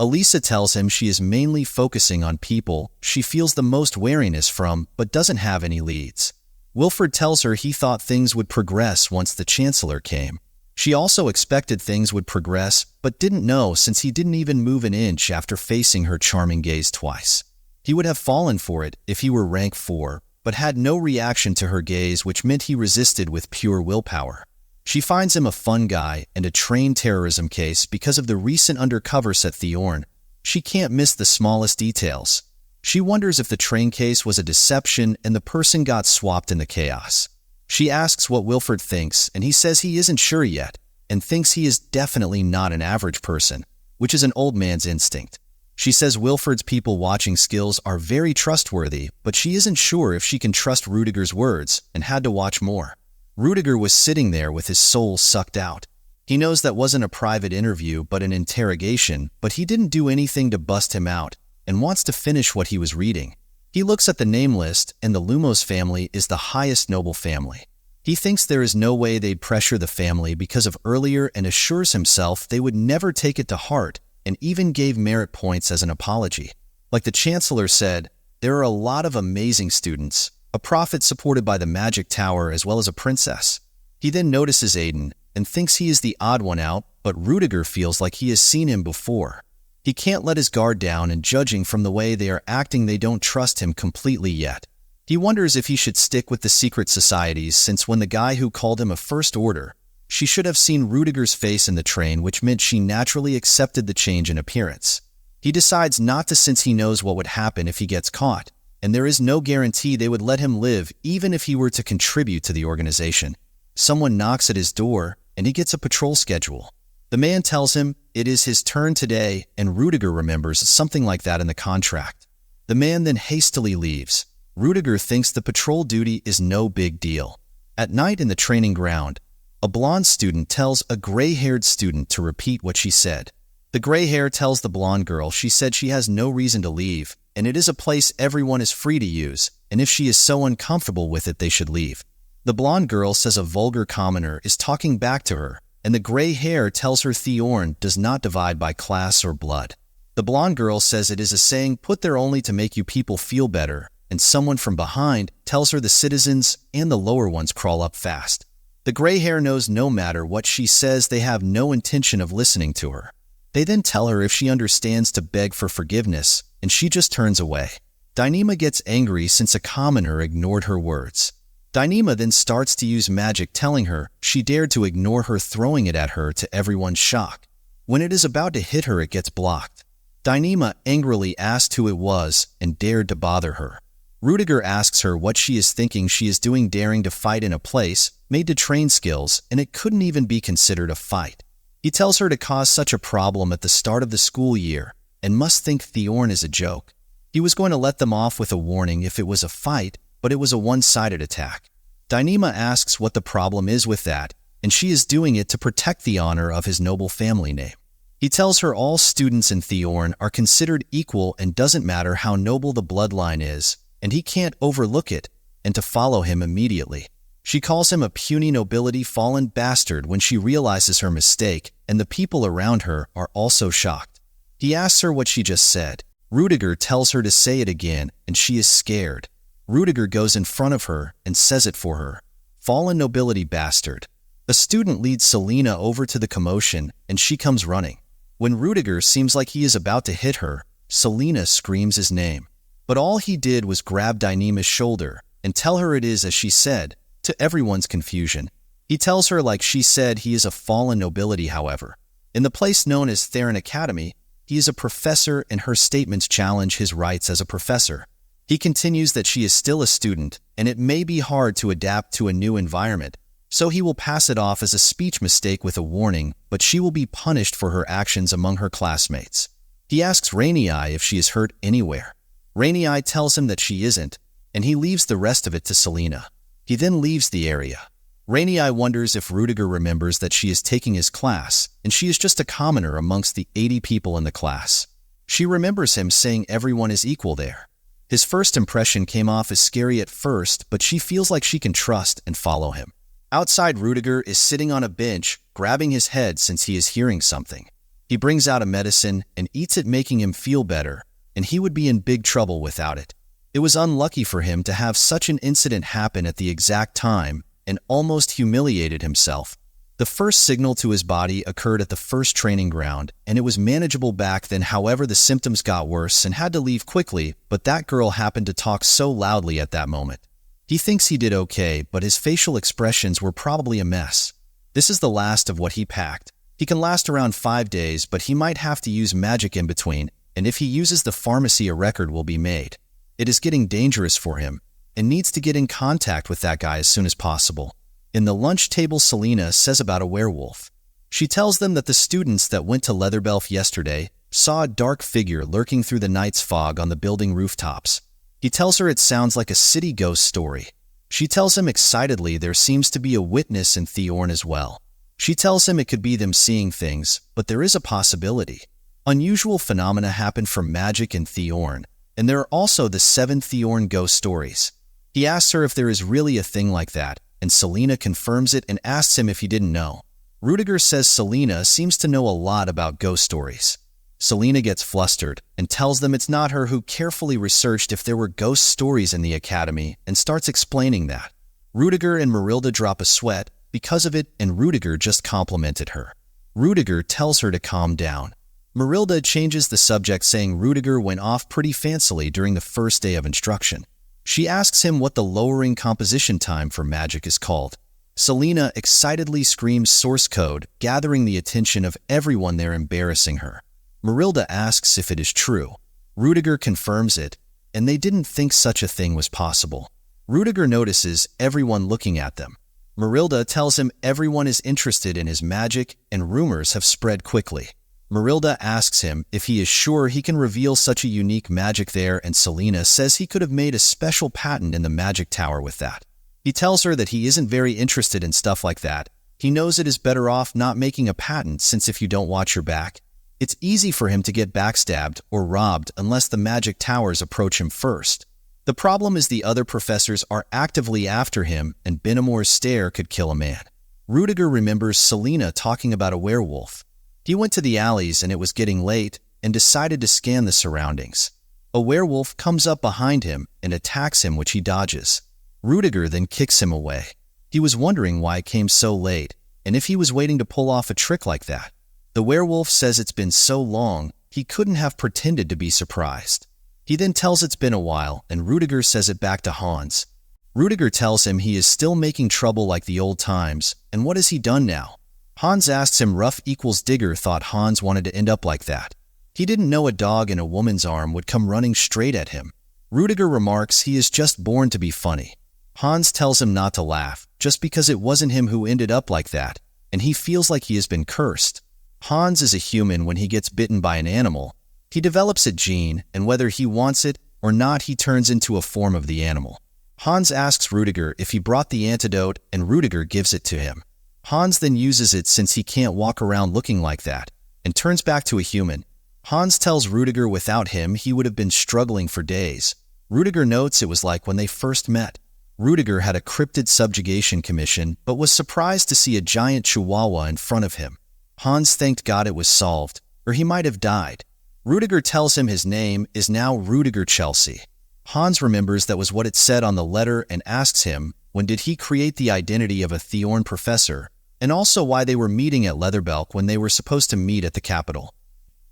Elisa tells him she is mainly focusing on people she feels the most wariness from but doesn't have any leads. Wilfred tells her he thought things would progress once the Chancellor came. She also expected things would progress but didn't know since he didn't even move an inch after facing her charming gaze twice. He would have fallen for it if he were rank 4, but had no reaction to her gaze, which meant he resisted with pure willpower. She finds him a fun guy and a trained terrorism case because of the recent undercover set Thorn. She can't miss the smallest details. She wonders if the train case was a deception and the person got swapped in the chaos. She asks what Wilfred thinks, and he says he isn't sure yet, and thinks he is definitely not an average person, which is an old man's instinct. She says Wilfred's people-watching skills are very trustworthy, but she isn't sure if she can trust Rudiger's words and had to watch more. Rudiger was sitting there with his soul sucked out. He knows that wasn't a private interview but an interrogation, but he didn't do anything to bust him out and wants to finish what he was reading. He looks at the name list, and the Lumos family is the highest noble family. He thinks there is no way they'd pressure the family because of earlier and assures himself they would never take it to heart and even gave merit points as an apology. Like the Chancellor said, there are a lot of amazing students, a prophet supported by the magic tower as well as a princess. He then notices Aiden and thinks he is the odd one out, but Rudiger feels like he has seen him before. He can't let his guard down, and judging from the way they are acting, they don't trust him completely yet. He wonders if he should stick with the secret societies since when the guy who called him a first order, she should have seen Rudiger's face in the train, which meant she naturally accepted the change in appearance. He decides not to since he knows what would happen if he gets caught, and there is no guarantee they would let him live even if he were to contribute to the organization. Someone knocks at his door, and he gets a patrol schedule. The man tells him it is his turn today, and Rudiger remembers something like that in the contract. The man then hastily leaves. Rudiger thinks the patrol duty is no big deal. At night in the training ground, a blonde student tells a gray-haired student to repeat what she said. The gray hair tells the blonde girl she said she has no reason to leave, and it is a place everyone is free to use, and if she is so uncomfortable with it, they should leave. The blonde girl says a vulgar commoner is talking back to her, and the gray hair tells her Thorn does not divide by class or blood. The blonde girl says it is a saying put there only to make you people feel better, and someone from behind tells her the citizens and the lower ones crawl up fast. The gray hair knows no matter what she says, they have no intention of listening to her. They then tell her if she understands to beg for forgiveness, and she just turns away. Dyneema gets angry since a commoner ignored her words. Dyneema then starts to use magic, telling her she dared to ignore her, throwing it at her to everyone's shock. When it is about to hit her, it gets blocked. Dyneema angrily asked who it was and dared to bother her. Rudiger asks her what she is thinking she is doing, daring to fight in a place made to train skills, and it couldn't even be considered a fight. He tells her to cause such a problem at the start of the school year and must think Thorn is a joke. He was going to let them off with a warning if it was a fight, but it was a one-sided attack. Dyneema asks what the problem is with that, and she is doing it to protect the honor of his noble family name. He tells her all students in Thorn are considered equal and doesn't matter how noble the bloodline is, and he can't overlook it, and to follow him immediately. She calls him a puny nobility fallen bastard when she realizes her mistake, and the people around her are also shocked. He asks her what she just said. Rudiger tells her to say it again, and she is scared. Rudiger goes in front of her and says it for her. Fallen nobility bastard. A student leads Selena over to the commotion, and she comes running. When Rudiger seems like he is about to hit her, Selena screams his name. But all he did was grab Dyneema's shoulder and tell her it is as she said, to everyone's confusion. He tells her like she said he is a fallen nobility, however. In the place known as Theron Academy, he is a professor, and her statements challenge his rights as a professor. He continues that she is still a student, and it may be hard to adapt to a new environment, so he will pass it off as a speech mistake with a warning, but she will be punished for her actions among her classmates. He asks Rainy Eye if she is hurt anywhere. Rainy Eye tells him that she isn't, and he leaves the rest of it to Selena. He then leaves the area. Rainy Eye wonders if Rudiger remembers that she is taking his class, and she is just a commoner amongst the 80 people in the class. She remembers him saying everyone is equal there. His first impression came off as scary at first, but she feels like she can trust and follow him. Outside, Rudiger is sitting on a bench, grabbing his head since he is hearing something. He brings out a medicine and eats it, making him feel better, and he would be in big trouble without it. It was unlucky for him to have such an incident happen at the exact time and almost humiliated himself. The first signal to his body occurred at the first training ground, and it was manageable back then. However, the symptoms got worse and had to leave quickly, but that girl happened to talk so loudly at that moment. He thinks he did okay, but his facial expressions were probably a mess. This is the last of what he packed. He can last around 5 days, but he might have to use magic in between, and if he uses the pharmacy, a record will be made. It is getting dangerous for him, and needs to get in contact with that guy as soon as possible. In the lunch table, Selena says about a werewolf. She tells them that the students that went to Leatherbelf yesterday saw a dark figure lurking through the night's fog on the building rooftops. He tells her it sounds like a city ghost story. She tells him excitedly there seems to be a witness in Thorn as well. She tells him it could be them seeing things, but there is a possibility. Unusual phenomena happen from magic in Thorn, and there are also the 7 Thorn ghost stories. He asks her if there is really a thing like that, and Selena confirms it and asks him if he didn't know. Rudiger says Selena seems to know a lot about ghost stories. Selena gets flustered and tells them it's not her, who carefully researched if there were ghost stories in the academy and starts explaining that. Rudiger and Marilda drop a sweat because of it, and Rudiger just complimented her. Rudiger tells her to calm down. Marilda changes the subject, saying Rudiger went off pretty fancily during the first day of instruction. She asks him what the lowering composition time for magic is called. Selena excitedly screams source code, gathering the attention of everyone there, embarrassing her. Marilda asks if it is true. Rudiger confirms it, and they didn't think such a thing was possible. Rudiger notices everyone looking at them. Marilda tells him everyone is interested in his magic, and rumors have spread quickly. Marilda asks him if he is sure he can reveal such a unique magic there, and Selena says he could have made a special patent in the magic tower with that. He tells her that he isn't very interested in stuff like that. He knows it is better off not making a patent, since if you don't watch your back, it's easy for him to get backstabbed or robbed unless the magic towers approach him first. The problem is the other professors are actively after him, and Benamor's stare could kill a man. Rudiger remembers Selena talking about a werewolf. He went to the alleys and it was getting late and decided to scan the surroundings. A werewolf comes up behind him and attacks him, which he dodges. Rudiger then kicks him away. He was wondering why it came so late and if he was waiting to pull off a trick like that. The werewolf says it's been so long he couldn't have pretended to be surprised. He then tells it's been a while, and Rudiger says it back to Hans. Rudiger tells him he is still making trouble like the old times, and what has he done now? Hans asks him rough equals digger thought Hans wanted to end up like that. He didn't know a dog in a woman's arm would come running straight at him. Rudiger remarks he is just born to be funny. Hans tells him not to laugh, just because it wasn't him who ended up like that, and he feels like he has been cursed. Hans is a human when he gets bitten by an animal. He develops a gene, and whether he wants it or not, he turns into a form of the animal. Hans asks Rudiger if he brought the antidote, and Rudiger gives it to him. Hans then uses it since he can't walk around looking like that, and turns back to a human. Hans tells Rudiger without him he would have been struggling for days. Rudiger notes it was like when they first met. Rudiger had a cryptid subjugation commission, but was surprised to see a giant chihuahua in front of him. Hans thanked God it was solved, or he might have died. Rudiger tells him his name is now Rudiger Chelsea. Hans remembers that was what it said on the letter and asks him when did he create the identity of a Thorn professor, and also why they were meeting at Leatherbelk when they were supposed to meet at the capital.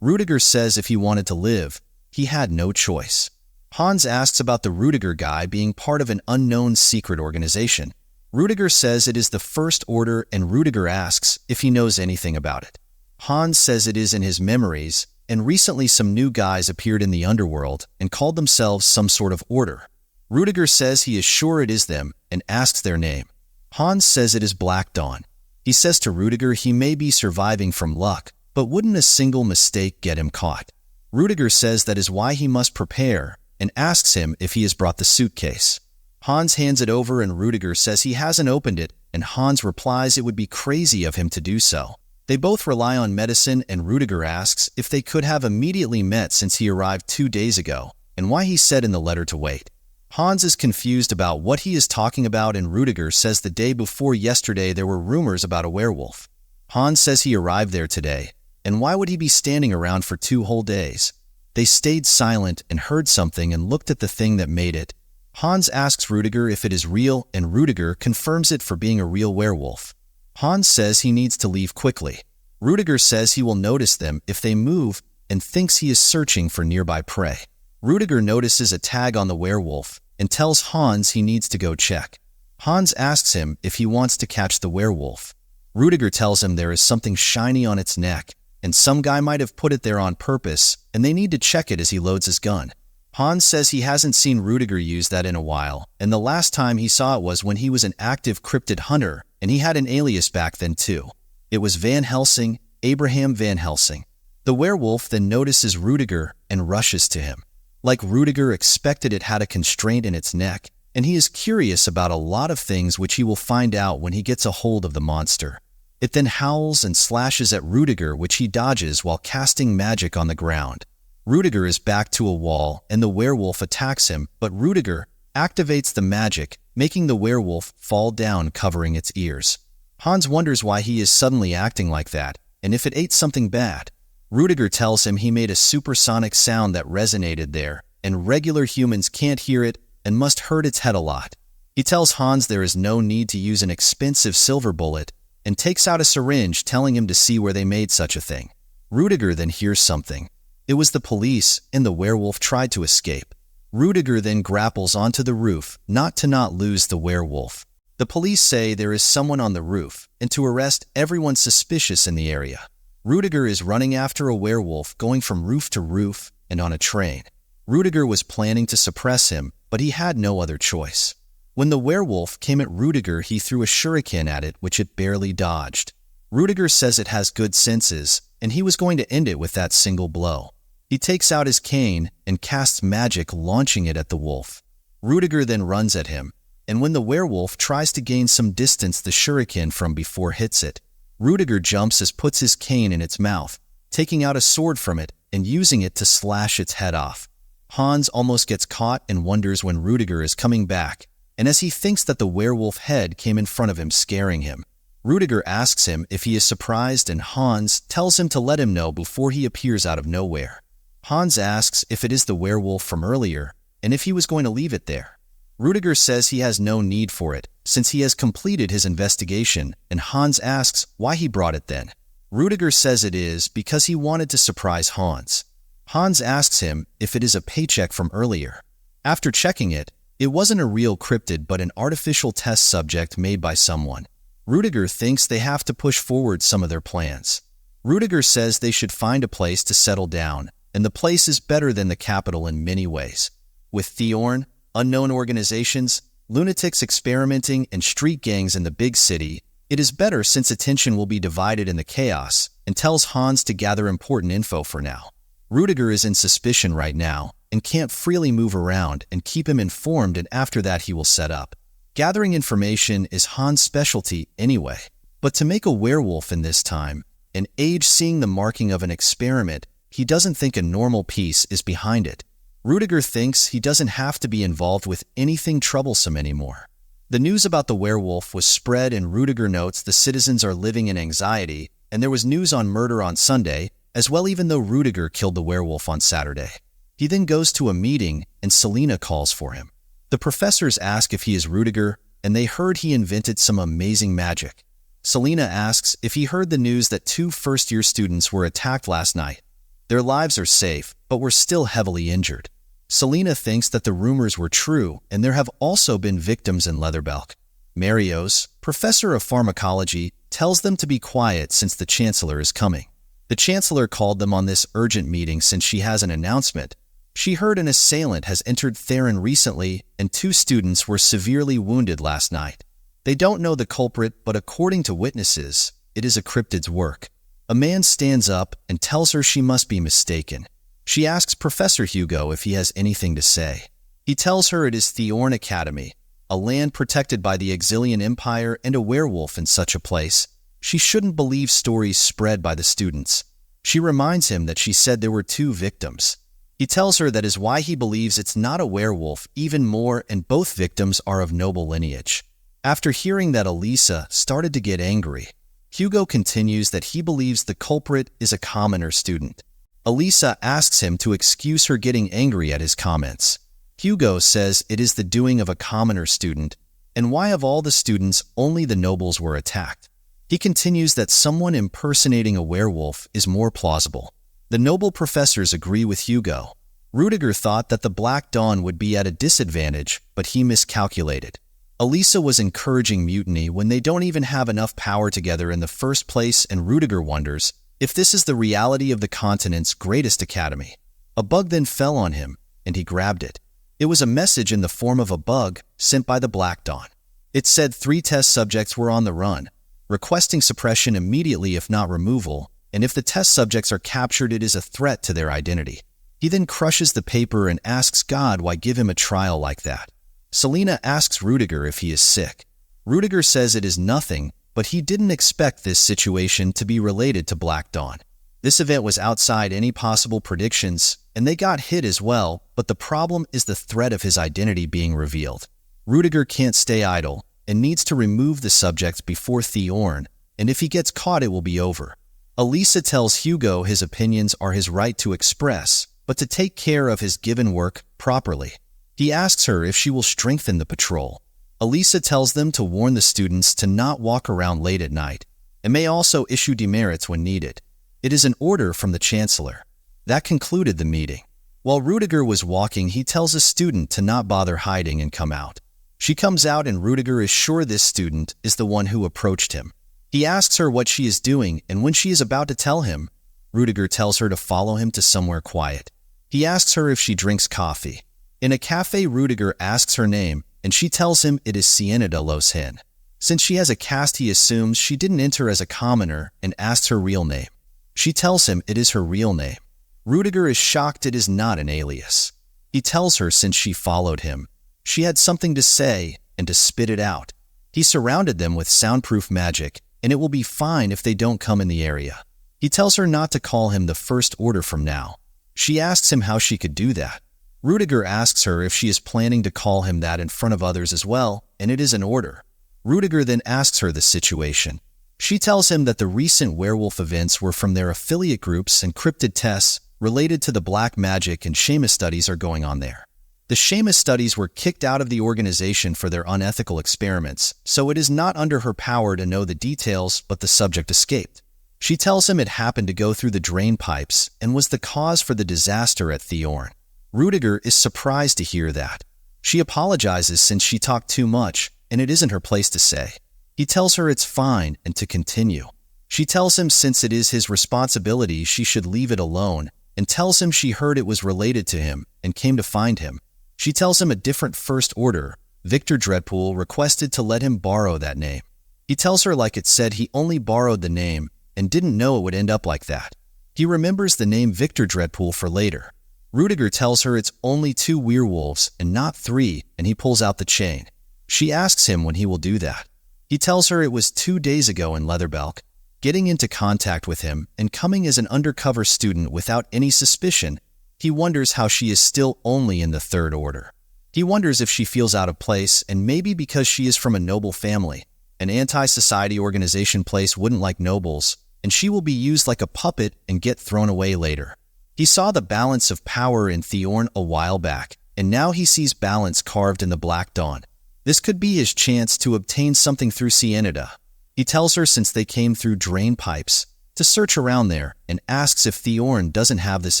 Rudiger says if he wanted to live, he had no choice. Hans asks about the Rudiger guy being part of an unknown secret organization. Rudiger says it is the First Order, and Rudiger asks if he knows anything about it. Hans says it is in his memories, and recently some new guys appeared in the underworld and called themselves some sort of order. Rudiger says he is sure it is them and asks their name. Hans says it is Black Dawn. He says to Rudiger he may be surviving from luck, but wouldn't a single mistake get him caught? Rudiger says that is why he must prepare and asks him if he has brought the suitcase. Hans hands it over and Rudiger says he hasn't opened it, and Hans replies it would be crazy of him to do so. They both rely on medicine, and Rudiger asks if they could have immediately met since he arrived 2 days ago, and why he said in the letter to wait. Hans is confused about what he is talking about, and Rudiger says the day before yesterday there were rumors about a werewolf. Hans says he arrived there today, and why would he be standing around for 2 whole days? They stayed silent and heard something and looked at the thing that made it. Hans asks Rudiger if it is real, and Rudiger confirms it for being a real werewolf. Hans says he needs to leave quickly. Rudiger says he will notice them if they move and thinks he is searching for nearby prey. Rudiger notices a tag on the werewolf and tells Hans he needs to go check. Hans asks him if he wants to catch the werewolf. Rudiger tells him there is something shiny on its neck, and some guy might have put it there on purpose, and they need to check it as he loads his gun. Hans says he hasn't seen Rudiger use that in a while, and the last time he saw it was when he was an active cryptid hunter, and he had an alias back then too. It was Van Helsing, Abraham Van Helsing. The werewolf then notices Rudiger and rushes to him. Like Rudiger expected, it had a constraint in its neck, and he is curious about a lot of things which he will find out when he gets a hold of the monster. It then howls and slashes at Rudiger, which he dodges while casting magic on the ground. Rudiger is back to a wall, and the werewolf attacks him, but Rudiger activates the magic, making the werewolf fall down, covering its ears. Hans wonders why he is suddenly acting like that, and if it ate something bad. Rudiger tells him he made a supersonic sound that resonated there, and regular humans can't hear it and must hurt its head a lot. He tells Hans there is no need to use an expensive silver bullet, and takes out a syringe, telling him to see where they made such a thing. Rudiger then hears something. It was the police, and the werewolf tried to escape. Rudiger then grapples onto the roof, not lose the werewolf. The police say there is someone on the roof, and to arrest everyone suspicious in the area. Rudiger is running after a werewolf, going from roof to roof and on a train. Rudiger was planning to suppress him, but he had no other choice. When the werewolf came at Rudiger, he threw a shuriken at it, which it barely dodged. Rudiger says it has good senses, and he was going to end it with that single blow. He takes out his cane and casts magic, launching it at the wolf. Rudiger then runs at him, and when the werewolf tries to gain some distance the shuriken from before hits it, Rudiger jumps as puts his cane in its mouth, taking out a sword from it and using it to slash its head off. Hans almost gets caught and wonders when Rudiger is coming back, and as he thinks that the werewolf head came in front of him, scaring him. Rudiger asks him if he is surprised, and Hans tells him to let him know before he appears out of nowhere. Hans asks if it is the werewolf from earlier, and if he was going to leave it there. Rudiger says he has no need for it, since he has completed his investigation, and Hans asks why he brought it then. Rudiger says it is because he wanted to surprise Hans. Hans asks him if it is a paycheck from earlier. After checking it, it wasn't a real cryptid but an artificial test subject made by someone. Rudiger thinks they have to push forward some of their plans. Rudiger says they should find a place to settle down, and the place is better than the capital in many ways. With Thorn, unknown organizations, lunatics experimenting, and street gangs in the big city, it is better since attention will be divided in the chaos, and tells Hans to gather important info for now. Rudiger is in suspicion right now and can't freely move around, and keep him informed, and after that he will set up. Gathering information is Hans' specialty anyway, but to make a werewolf in this time, and age seeing the marking of an experiment, he doesn't think a normal piece is behind it. Rudiger thinks he doesn't have to be involved with anything troublesome anymore. The news about the werewolf was spread, and Rudiger notes the citizens are living in anxiety, and there was news on murder on Sunday as well, even though Rudiger killed the werewolf on Saturday. He then goes to a meeting, and Selina calls for him. The professors ask if he is Rudiger, and they heard he invented some amazing magic. Selina asks if he heard the news that 2 first-year students were attacked last night. Their lives are safe, but were still heavily injured. Selina thinks that the rumors were true, and there have also been victims in Leatherbelk. Marios, professor of pharmacology, tells them to be quiet since the chancellor is coming. The chancellor called them on this urgent meeting since she has an announcement. She heard an assailant has entered Theron recently, and 2 students were severely wounded last night. They don't know the culprit, but according to witnesses, it is a cryptid's work. A man stands up and tells her she must be mistaken. She asks Professor Hugo if he has anything to say. He tells her it is Thorn Academy. a land protected by the Exilian Empire and a werewolf in such a place. She shouldn't believe stories spread by the students. She reminds him that she said there were 2 victims. He tells her that is why he believes it's not a werewolf even more, and both victims are of noble lineage. After hearing that, Elisa started to get angry. Hugo continues that he believes the culprit is a commoner student. Elisa asks him to excuse her getting angry at his comments. Hugo says it is the doing of a commoner student, and why of all the students only the nobles were attacked. He continues that someone impersonating a werewolf is more plausible. The noble professors agree with Hugo. Rudiger thought that the Black Dawn would be at a disadvantage, but he miscalculated. Elisa was encouraging mutiny when they don't even have enough power together in the first place, and Rudiger wonders if this is the reality of the continent's greatest academy. A bug then fell on him, and he grabbed it. It was a message in the form of a bug sent by the Black Dawn. It said 3 test subjects were on the run, requesting suppression immediately if not removal, and if the test subjects are captured it is a threat to their identity. He then crushes the paper and asks God why give him a trial like that. Selena asks Rudiger if he is sick. Rudiger says it is nothing, but he didn't expect this situation to be related to Black Dawn. This event was outside any possible predictions, and they got hit as well, but the problem is the threat of his identity being revealed. Rudiger can't stay idle, and needs to remove the subjects before Thorn, and if he gets caught it will be over. Elisa tells Hugo his opinions are his right to express, but to take care of his given work properly. He asks her if she will strengthen the patrol. Elisa tells them to warn the students to not walk around late at night, and may also issue demerits when needed. It is an order from the Chancellor. That concluded the meeting. While Rudiger was walking, he tells a student to not bother hiding and come out. She comes out and Rudiger is sure this student is the one who approached him. He asks her what she is doing, and when she is about to tell him, Rudiger tells her to follow him to somewhere quiet. He asks her if she drinks coffee. In a cafe, Rudiger asks her name, and she tells him it is Cienida Los Hin. Since she has a caste, he assumes she didn't enter as a commoner and asks her real name. She tells him it is her real name. Rudiger is shocked it is not an alias. He tells her since she followed him, she had something to say and to spit it out. He surrounded them with soundproof magic, and it will be fine if they don't come in the area. He tells her not to call him the First Order from now. She asks him how she could do that. Rudiger asks her if she is planning to call him that in front of others as well, and it is an order. Rudiger then asks her the situation. She tells him that the recent werewolf events were from their affiliate groups and cryptid tests related to the black magic and Seamus studies are going on there. The Seamus studies were kicked out of the organization for their unethical experiments, so it is not under her power to know the details, but the subject escaped. She tells him it happened to go through the drain pipes and was the cause for the disaster at Thorn. Rudiger is surprised to hear that. She apologizes since she talked too much, and it isn't her place to say. He tells her it's fine and to continue. She tells him since it is his responsibility she should leave it alone, and tells him she heard it was related to him and came to find him. She tells him a different First Order, Victor Dreadpool, requested to let him borrow that name. He tells her like it said he only borrowed the name and didn't know it would end up like that. He remembers the name Victor Dreadpool for later. Rudiger tells her it's only 2 werewolves and not 3, and he pulls out the chain. She asks him when he will do that. He tells her it was 2 days ago in Leatherbelk. Getting into contact with him and coming as an undercover student without any suspicion, he wonders how she is still only in the Third Order. He wonders if she feels out of place, and maybe because she is from a noble family. An anti-society organization place wouldn't like nobles, and she will be used like a puppet and get thrown away later. He saw the balance of power in Thorn a while back, and now he sees balance carved in the Black Dawn. This could be his chance to obtain something through Cienida. He tells her since they came through drain pipes, to search around there, and asks if Thorn doesn't have this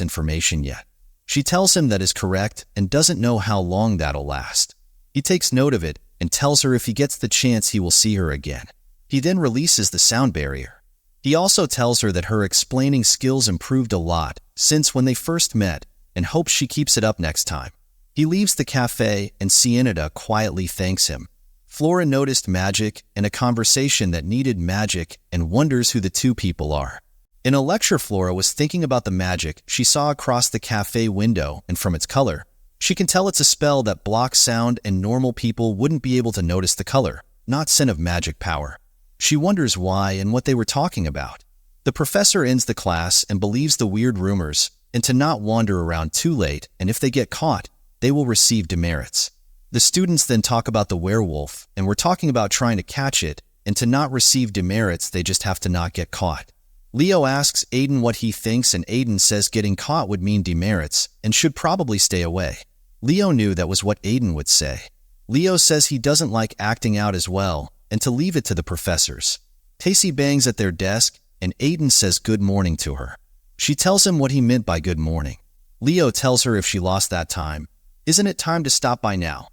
information yet. She tells him that is correct and doesn't know how long that'll last. He takes note of it and tells her if he gets the chance he will see her again. He then releases the sound barrier. He also tells her that her explaining skills improved a lot since when they first met and hopes she keeps it up next time. He leaves the cafe and Cienida quietly thanks him. Flora noticed magic and a conversation that needed magic and wonders who the 2 people are. In a lecture, Flora was thinking about the magic she saw across the cafe window, and from its color, She can tell it's a spell that blocks sound and normal people wouldn't be able to notice the color, not scent of magic power. She wonders why and what they were talking about. The professor ends the class and believes the weird rumors, and to not wander around too late, and if they get caught, they will receive demerits. The students then talk about the werewolf, and we're talking about trying to catch it, and to not receive demerits, they just have to not get caught. Leo asks Aiden what he thinks, and Aiden says getting caught would mean demerits, and should probably stay away. Leo knew that was what Aiden would say. Leo says he doesn't like acting out as well, and to leave it to the professors. Tacy bangs at their desk, and Aiden says good morning to her. She tells him what he meant by good morning. Leo tells her if she lost that time, isn't it time to stop by now?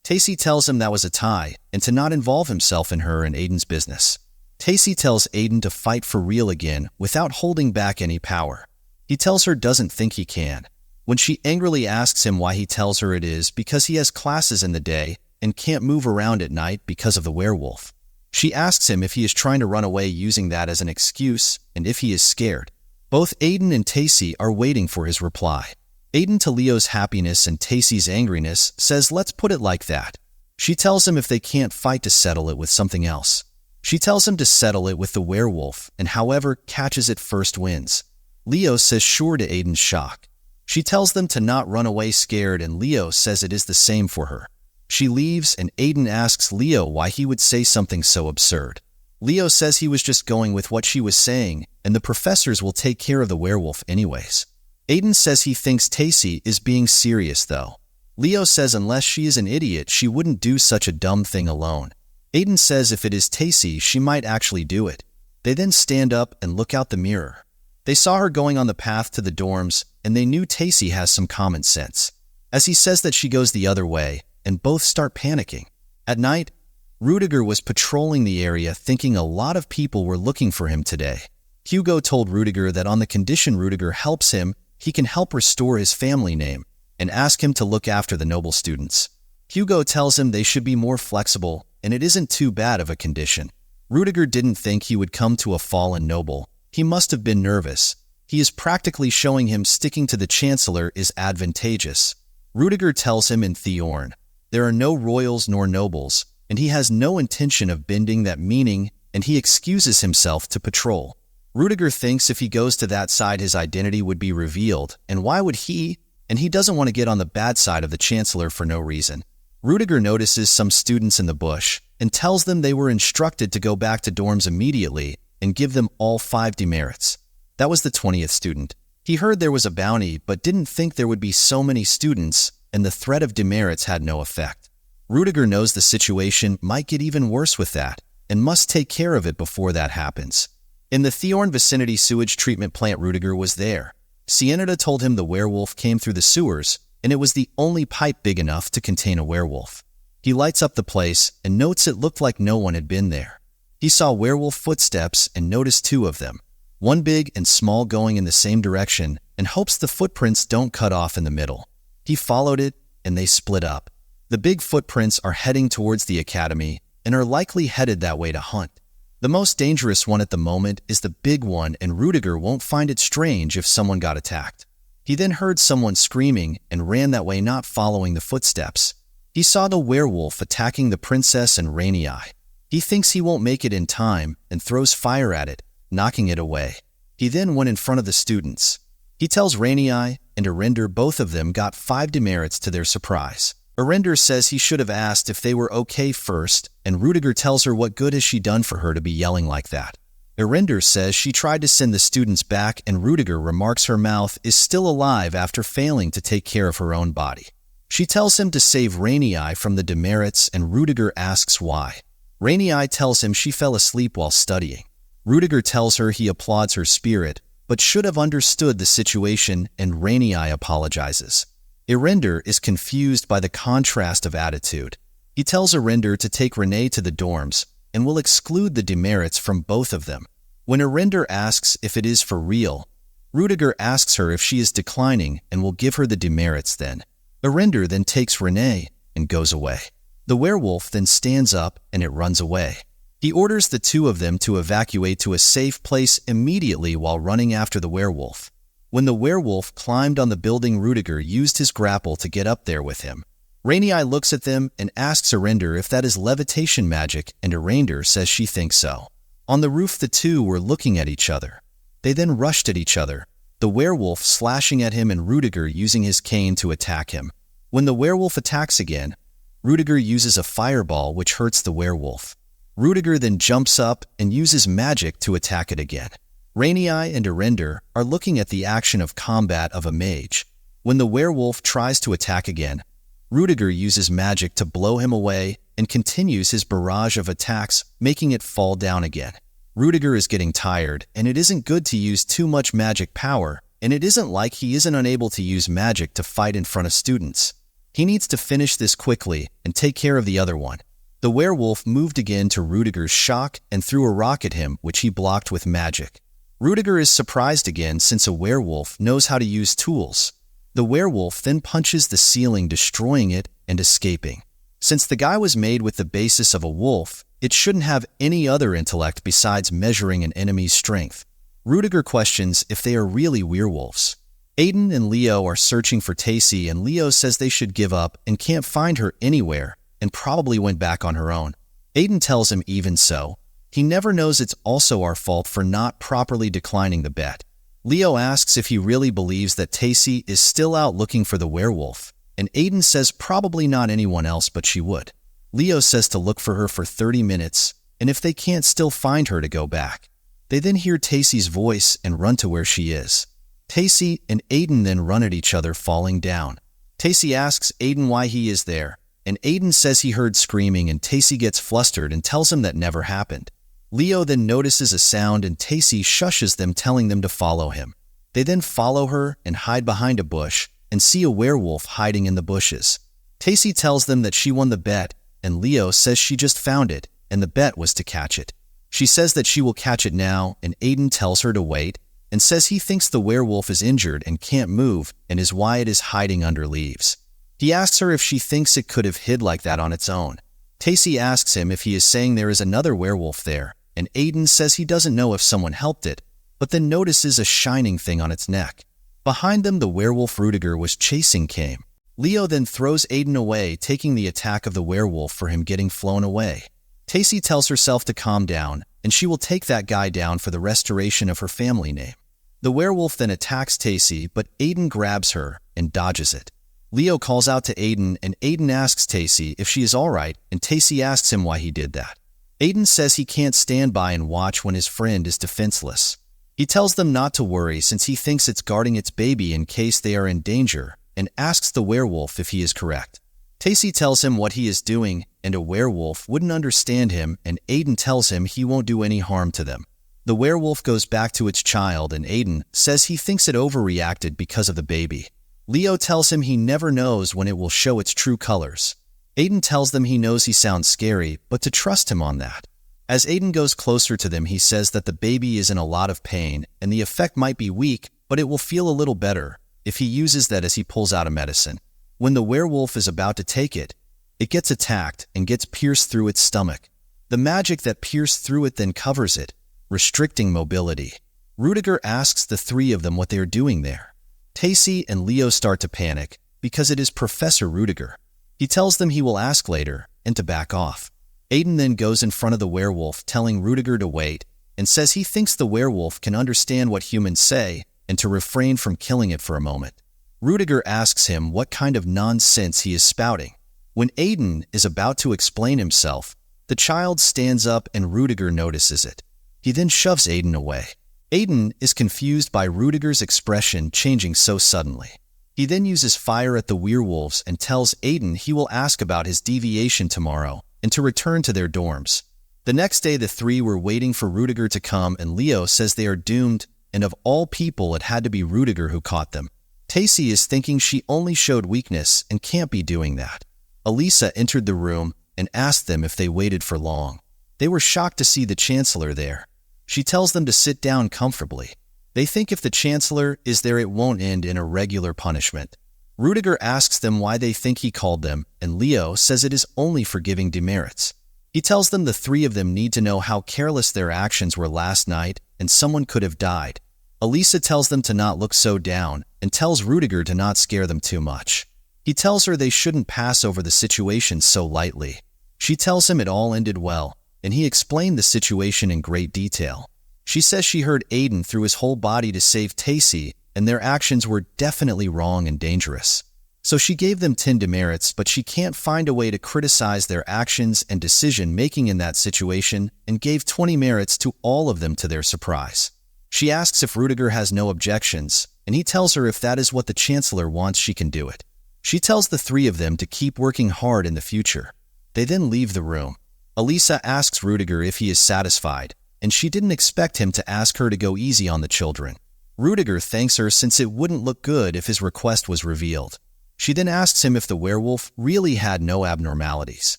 Tacy tells him that was a tie, and to not involve himself in her and Aiden's business. Tacy tells Aiden to fight for real again without holding back any power. He tells her doesn't think he can. When she angrily asks him why, he tells her it is because he has classes in the day and can't move around at night because of the werewolf. She asks him if he is trying to run away using that as an excuse and if he is scared. Both Aiden and Tacy are waiting for his reply. Aiden, to Leo's happiness and Tacy's angriness, says let's put it like that. She tells him if they can't fight to settle it with something else. She tells him to settle it with the werewolf, and however catches it first wins. Leo says sure to Aiden's shock. She tells them to not run away scared, and Leo says it is the same for her. She leaves, and Aiden asks Leo why he would say something so absurd. Leo says he was just going with what she was saying, and the professors will take care of the werewolf anyways. Aiden says he thinks Tacy is being serious though. Leo says unless she is an idiot, she wouldn't do such a dumb thing alone. Aiden says if it is Tacy, she might actually do it. They then stand up and look out the mirror. They saw her going on the path to the dorms, and they knew Tacy has some common sense. As he says that she goes the other way, and both start panicking. At night, Rudiger was patrolling the area thinking a lot of people were looking for him today. Hugo told Rudiger that on the condition Rudiger helps him, he can help restore his family name, and ask him to look after the noble students. Hugo tells him they should be more flexible, and it isn't too bad of a condition. Rudiger didn't think he would come to a fallen noble. He must have been nervous. He is practically showing him sticking to the Chancellor is advantageous. Rudiger tells him in Thorn, there are no royals nor nobles, and he has no intention of bending that meaning, and he excuses himself to patrol. Rudiger thinks if he goes to that side his identity would be revealed, and why would he? And he doesn't want to get on the bad side of the Chancellor for no reason. Rudiger notices some students in the bush and tells them they were instructed to go back to dorms immediately and give them all 5 demerits. That was the 20th student. He heard there was a bounty but didn't think there would be so many students, and the threat of demerits had no effect. Rudiger knows the situation might get even worse with that and must take care of it before that happens. In the Thorn vicinity sewage treatment plant, Rudiger was there. Cienida told him the werewolf came through the sewers, and it was the only pipe big enough to contain a werewolf. He lights up the place and notes it looked like no one had been there. He saw werewolf footsteps and noticed 2 of them, one big and small going in the same direction, and hopes the footprints don't cut off in the middle. He followed it, and they split up. The big footprints are heading towards the academy and are likely headed that way to hunt. The most dangerous one at the moment is the big one, and Rudiger won't find it strange if someone got attacked. He then heard someone screaming and ran that way, not following the footsteps. He saw the werewolf attacking the princess and Rainy Eye. He thinks he won't make it in time and throws fire at it, knocking it away. He then went in front of the students. He tells Rainy Eye and Arender both of them got 5 demerits to their surprise. Arender says he should have asked if they were okay first, and Rudiger tells her what good has she done for her to be yelling like that. Arender says she tried to send the students back, and Rudiger remarks her mouth is still alive after failing to take care of her own body. She tells him to save Rainy Eye from the demerits, and Rudiger asks why. Rainy Eye tells him she fell asleep while studying. Rudiger tells her he applauds her spirit, but should have understood the situation, and Rainy Eye apologizes. Arender is confused by the contrast of attitude. He tells Arender to take Renee to the dorms and will exclude the demerits from both of them. When Arender asks if it is for real, Rudiger asks her if she is declining and will give her the demerits then. Arender then takes Renee and goes away. The werewolf then stands up and it runs away. He orders the 2 of them to evacuate to a safe place immediately while running after the werewolf. When the werewolf climbed on the building, Rudiger used his grapple to get up there with him. Rainy Eye looks at them and asks Arinder if that is levitation magic, and Arinder says she thinks so. On the roof, the two were looking at each other. They then rushed at each other, the werewolf slashing at him and Rudiger using his cane to attack him. When the werewolf attacks again, Rudiger uses a fireball which hurts the werewolf. Rudiger then jumps up and uses magic to attack it again. Rainy Eye and Arinder are looking at the action of combat of a mage. When the werewolf tries to attack again, Rudiger uses magic to blow him away and continues his barrage of attacks, making it fall down again. Rudiger is getting tired, and it isn't good to use too much magic power, and it isn't like he isn't unable to use magic to fight in front of students. He needs to finish this quickly and take care of the other one. The werewolf moved again to Rudiger's shock and threw a rock at him, which he blocked with magic. Rudiger is surprised again since a werewolf knows how to use tools. The werewolf then punches the ceiling, destroying it and escaping. Since the guy was made with the basis of a wolf, it shouldn't have any other intellect besides measuring an enemy's strength. Rudiger questions if they are really werewolves. Aiden and Leo are searching for Tacy, and Leo says they should give up and can't find her anywhere and probably went back on her own. Aiden tells him even so, he never knows it's also our fault for not properly declining the bet. Leo asks if he really believes that Tacy is still out looking for the werewolf, and Aiden says probably not anyone else but she would. Leo says to look for her for 30 minutes, and if they can't still find her to go back. They then hear Tacy's voice and run to where she is. Tacy and Aiden then run at each other, falling down. Tacy asks Aiden why he is there, and Aiden says he heard screaming, and Tacy gets flustered and tells him that never happened. Leo then notices a sound and Tacy shushes them, telling them to follow him. They then follow her and hide behind a bush and see a werewolf hiding in the bushes. Tacy tells them that she won the bet, and Leo says she just found it and the bet was to catch it. She says that she will catch it now, and Aiden tells her to wait and says he thinks the werewolf is injured and can't move and is why it is hiding under leaves. He asks her if she thinks it could have hid like that on its own. Tacy asks him if he is saying there is another werewolf there, and Aiden says he doesn't know if someone helped it, but then notices a shining thing on its neck. Behind them, the werewolf Rudiger was chasing came. Leo then throws Aiden away, taking the attack of the werewolf for him getting flown away. Tacy tells herself to calm down, and she will take that guy down for the restoration of her family name. The werewolf then attacks Tacy, but Aiden grabs her and dodges it. Leo calls out to Aiden, and Aiden asks Tacy if she is alright, and Tacy asks him why he did that. Aiden says he can't stand by and watch when his friend is defenseless. He tells them not to worry since he thinks it's guarding its baby in case they are in danger, and asks the werewolf if he is correct. Tacy tells him what he is doing, and a werewolf wouldn't understand him, and Aiden tells him he won't do any harm to them. The werewolf goes back to its child, and Aiden says he thinks it overreacted because of the baby. Leo tells him he never knows when it will show its true colors. Aiden tells them he knows he sounds scary, but to trust him on that. As Aiden goes closer to them, he says that the baby is in a lot of pain, and the effect might be weak, but it will feel a little better if he uses that as he pulls out a medicine. When the werewolf is about to take it, it gets attacked and gets pierced through its stomach. The magic that pierced through it then covers it, restricting mobility. Rudiger asks the three of them what they are doing there. Tacy and Leo start to panic because it is Professor Rudiger. He tells them he will ask later and to back off. Aiden then goes in front of the werewolf, telling Rudiger to wait, and says he thinks the werewolf can understand what humans say and to refrain from killing it for a moment. Rudiger asks him what kind of nonsense he is spouting. When Aiden is about to explain himself, the child stands up and Rudiger notices it. He then shoves Aiden away. Aiden is confused by Rudiger's expression changing so suddenly. He then uses fire at the werewolves and tells Aiden he will ask about his deviation tomorrow and to return to their dorms. The next day, the three were waiting for Rudiger to come, and Leo says they are doomed, and of all people, it had to be Rudiger who caught them. Tacy is thinking she only showed weakness and can't be doing that. Elisa entered the room and asked them if they waited for long. They were shocked to see the Chancellor there. She tells them to sit down comfortably. They think if the Chancellor is there, it won't end in a regular punishment. Rudiger asks them why they think he called them, and Leo says it is only for giving demerits. He tells them the three of them need to know how careless their actions were last night and someone could have died. Elisa tells them to not look so down and tells Rudiger to not scare them too much. He tells her they shouldn't pass over the situation so lightly. She tells him it all ended well, and he explained the situation in great detail. She says she heard Aiden threw his whole body to save Tacy, and their actions were definitely wrong and dangerous. So she gave them 10 demerits, but she can't find a way to criticize their actions and decision-making in that situation and gave 20 merits to all of them to their surprise. She asks if Rudiger has no objections, and he tells her if that is what the Chancellor wants, she can do it. She tells the 3 of them to keep working hard in the future. They then leave the room. Elisa asks Rudiger if he is satisfied, and she didn't expect him to ask her to go easy on the children. Rudiger thanks her since it wouldn't look good if his request was revealed. She then asks him if the werewolf really had no abnormalities.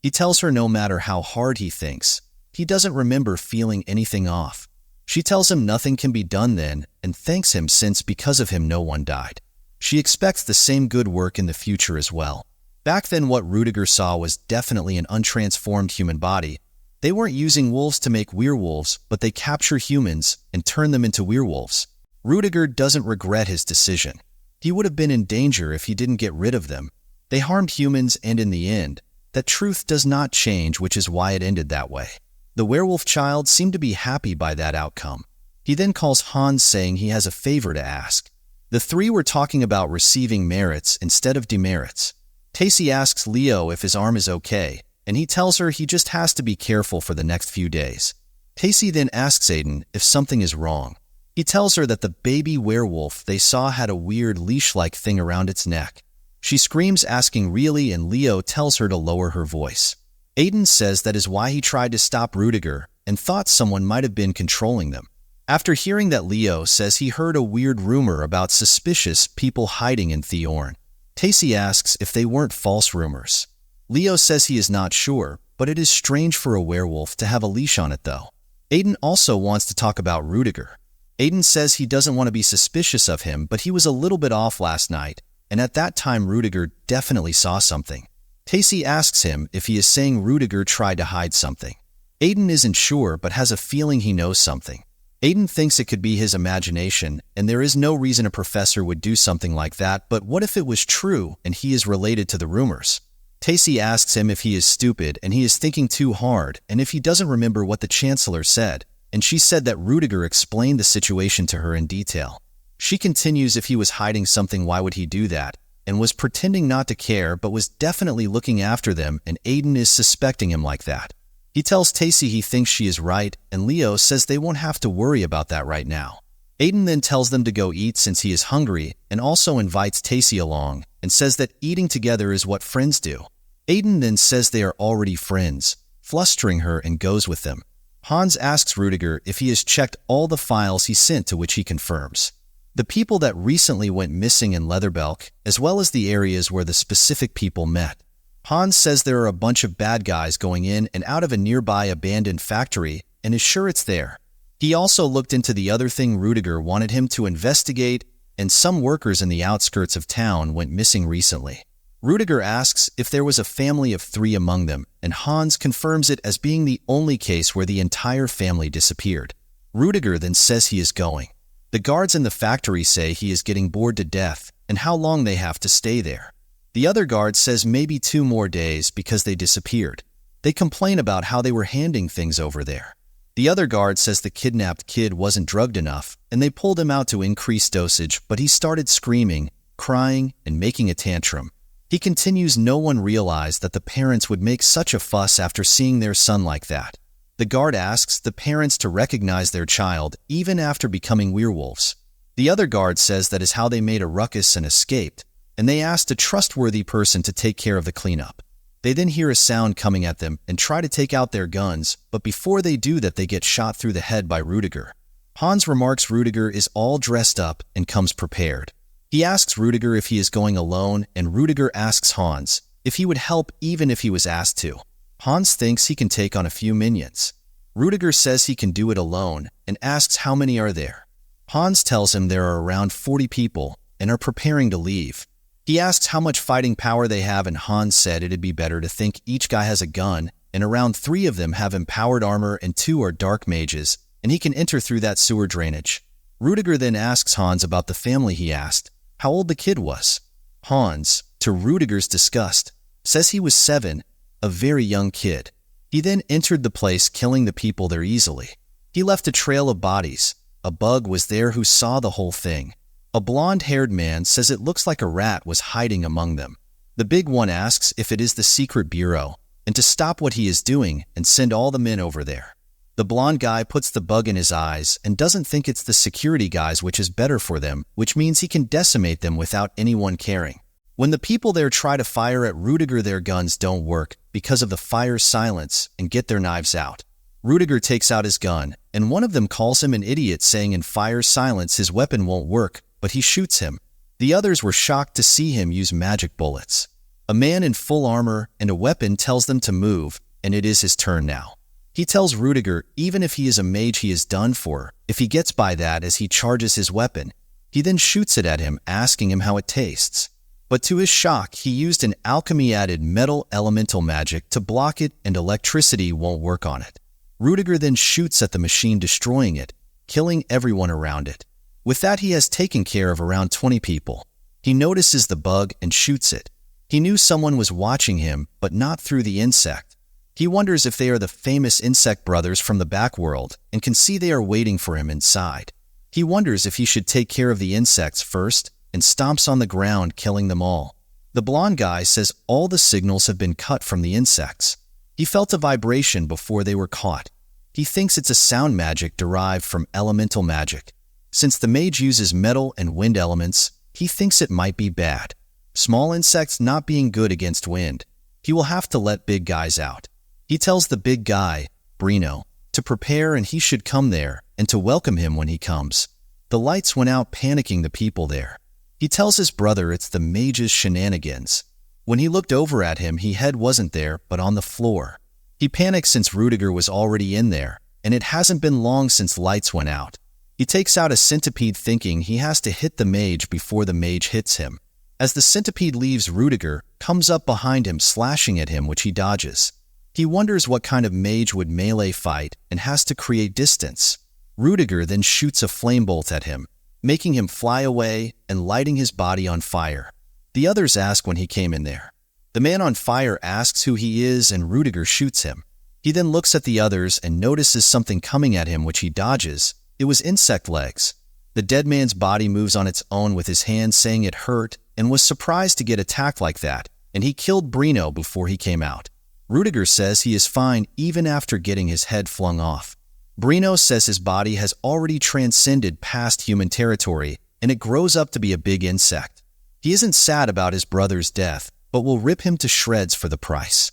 He tells her no matter how hard he thinks, he doesn't remember feeling anything off. She tells him nothing can be done then and thanks him since because of him no one died. She expects the same good work in the future as well. Back then what Rudiger saw was definitely an untransformed human body. They weren't using wolves to make werewolves, but they capture humans and turn them into werewolves. Rudiger doesn't regret his decision. He would have been in danger if he didn't get rid of them. They harmed humans, and in the end, that truth does not change, which is why it ended that way. The werewolf child seemed to be happy by that outcome. He then calls Hans saying he has a favor to ask. The 3 were talking about receiving merits instead of demerits. Tacy asks Leo if his arm is okay, and he tells her he just has to be careful for the next few days. Tacy then asks Aiden if something is wrong. He tells her that the baby werewolf they saw had a weird leash-like thing around its neck. She screams asking really, and Leo tells her to lower her voice. Aiden says that is why he tried to stop Rudiger and thought someone might have been controlling them. After hearing that, Leo says he heard a weird rumor about suspicious people hiding in Thorn. Tacy asks if they weren't false rumors. Leo says he is not sure, but it is strange for a werewolf to have a leash on it though. Aiden also wants to talk about Rudiger. Aiden says he doesn't want to be suspicious of him, but he was a little bit off last night, and at that time Rudiger definitely saw something. Tacy asks him if he is saying Rudiger tried to hide something. Aiden isn't sure, but has a feeling he knows something. Aiden thinks it could be his imagination, and there is no reason a professor would do something like that, but what if it was true and he is related to the rumors? Tacy asks him if he is stupid and he is thinking too hard, and if he doesn't remember what the Chancellor said, and she said that Rudiger explained the situation to her in detail. She continues if he was hiding something, why would he do that, and was pretending not to care but was definitely looking after them, and Aiden is suspecting him like that. He tells Tacy he thinks she is right, and Leo says they won't have to worry about that right now. Aiden then tells them to go eat since he is hungry, and also invites Tacy along, and says that eating together is what friends do. Aiden then says they are already friends, flustering her, and goes with them. Hans asks Rudiger if he has checked all the files he sent, to which he confirms. The people that recently went missing in Leatherbelk, as well as the areas where the specific people met. Hans says there are a bunch of bad guys going in and out of a nearby abandoned factory and is sure it's there. He also looked into the other thing Rudiger wanted him to investigate, and some workers in the outskirts of town went missing recently. Rudiger asks if there was a family of 3 among them, and Hans confirms it as being the only case where the entire family disappeared. Rudiger then says he is going. The guards in the factory say he is getting bored to death and how long they have to stay there. The other guard says maybe 2 more days because they disappeared. They complain about how they were handing things over there. The other guard says the kidnapped kid wasn't drugged enough and they pulled him out to increase dosage, but he started screaming, crying, and making a tantrum. He continues no one realized that the parents would make such a fuss after seeing their son like that. The guard asks the parents to recognize their child even after becoming werewolves. The other guard says that is how they made a ruckus and escaped, and they asked a trustworthy person to take care of the cleanup. They then hear a sound coming at them and try to take out their guns, but before they do that they get shot through the head by Rudiger. Hans remarks Rudiger is all dressed up and comes prepared. He asks Rudiger if he is going alone, and Rudiger asks Hans if he would help even if he was asked to. Hans thinks he can take on a few minions. Rudiger says he can do it alone and asks how many are there. Hans tells him there are around 40 people and are preparing to leave. He asks how much fighting power they have, and Hans said it'd be better to think each guy has a gun, and around 3 of them have empowered armor and 2 are dark mages, and he can enter through that sewer drainage. Rudiger then asks Hans about the family. He asked how old the kid was. Hans, to Rudiger's disgust, says he was 7, a very young kid. He then entered the place, killing the people there easily. He left a trail of bodies. A bug was there who saw the whole thing. A blonde-haired man says it looks like a rat was hiding among them. The big one asks if it is the secret bureau, and to stop what he is doing and send all the men over there. The blonde guy puts the bug in his eyes and doesn't think it's the security guys, which is better for them, which means he can decimate them without anyone caring. When the people there try to fire at Rudiger, their guns don't work because of the fire's silence and get their knives out. Rudiger takes out his gun, and one of them calls him an idiot, saying in fire's silence his weapon won't work, but he shoots him. The others were shocked to see him use magic bullets. A man in full armor and a weapon tells them to move, and it is his turn now. He tells Rudiger even if he is a mage he is done for if he gets by that, as he charges his weapon. He then shoots it at him, asking him how it tastes. But to his shock, he used an alchemy-added metal elemental magic to block it, and electricity won't work on it. Rudiger then shoots at the machine, destroying it, killing everyone around it. With that, he has taken care of around 20 people. He notices the bug and shoots it. He knew someone was watching him, but not through the insect. He wonders if they are the famous insect brothers from the back world and can see they are waiting for him inside. He wonders if he should take care of the insects first and stomps on the ground, killing them all. The blonde guy says all the signals have been cut from the insects. He felt a vibration before they were caught. He thinks it's a sound magic derived from elemental magic. Since the mage uses metal and wind elements, he thinks it might be bad. Small insects not being good against wind. He will have to let big guys out. He tells the big guy, Brino, to prepare, and he should come there and to welcome him when he comes. The lights went out, panicking the people there. He tells his brother it's the mage's shenanigans. When he looked over at him, his head wasn't there, but on the floor. He panics since Rudiger was already in there, and it hasn't been long since lights went out. He takes out a centipede, thinking he has to hit the mage before the mage hits him. As the centipede leaves, Rudiger comes up behind him, slashing at him, which he dodges. He wonders what kind of mage would melee fight and has to create distance. Rudiger then shoots a flame bolt at him, making him fly away and lighting his body on fire. The others ask when he came in there. The man on fire asks who he is, and Rudiger shoots him. He then looks at the others and notices something coming at him, which he dodges. It was insect legs. The dead man's body moves on its own with his hand, saying it hurt and was surprised to get attacked like that, and he killed Brino before he came out. Rudiger says he is fine even after getting his head flung off. Brino says his body has already transcended past human territory, and it grows up to be a big insect. He isn't sad about his brother's death, but will rip him to shreds for the price.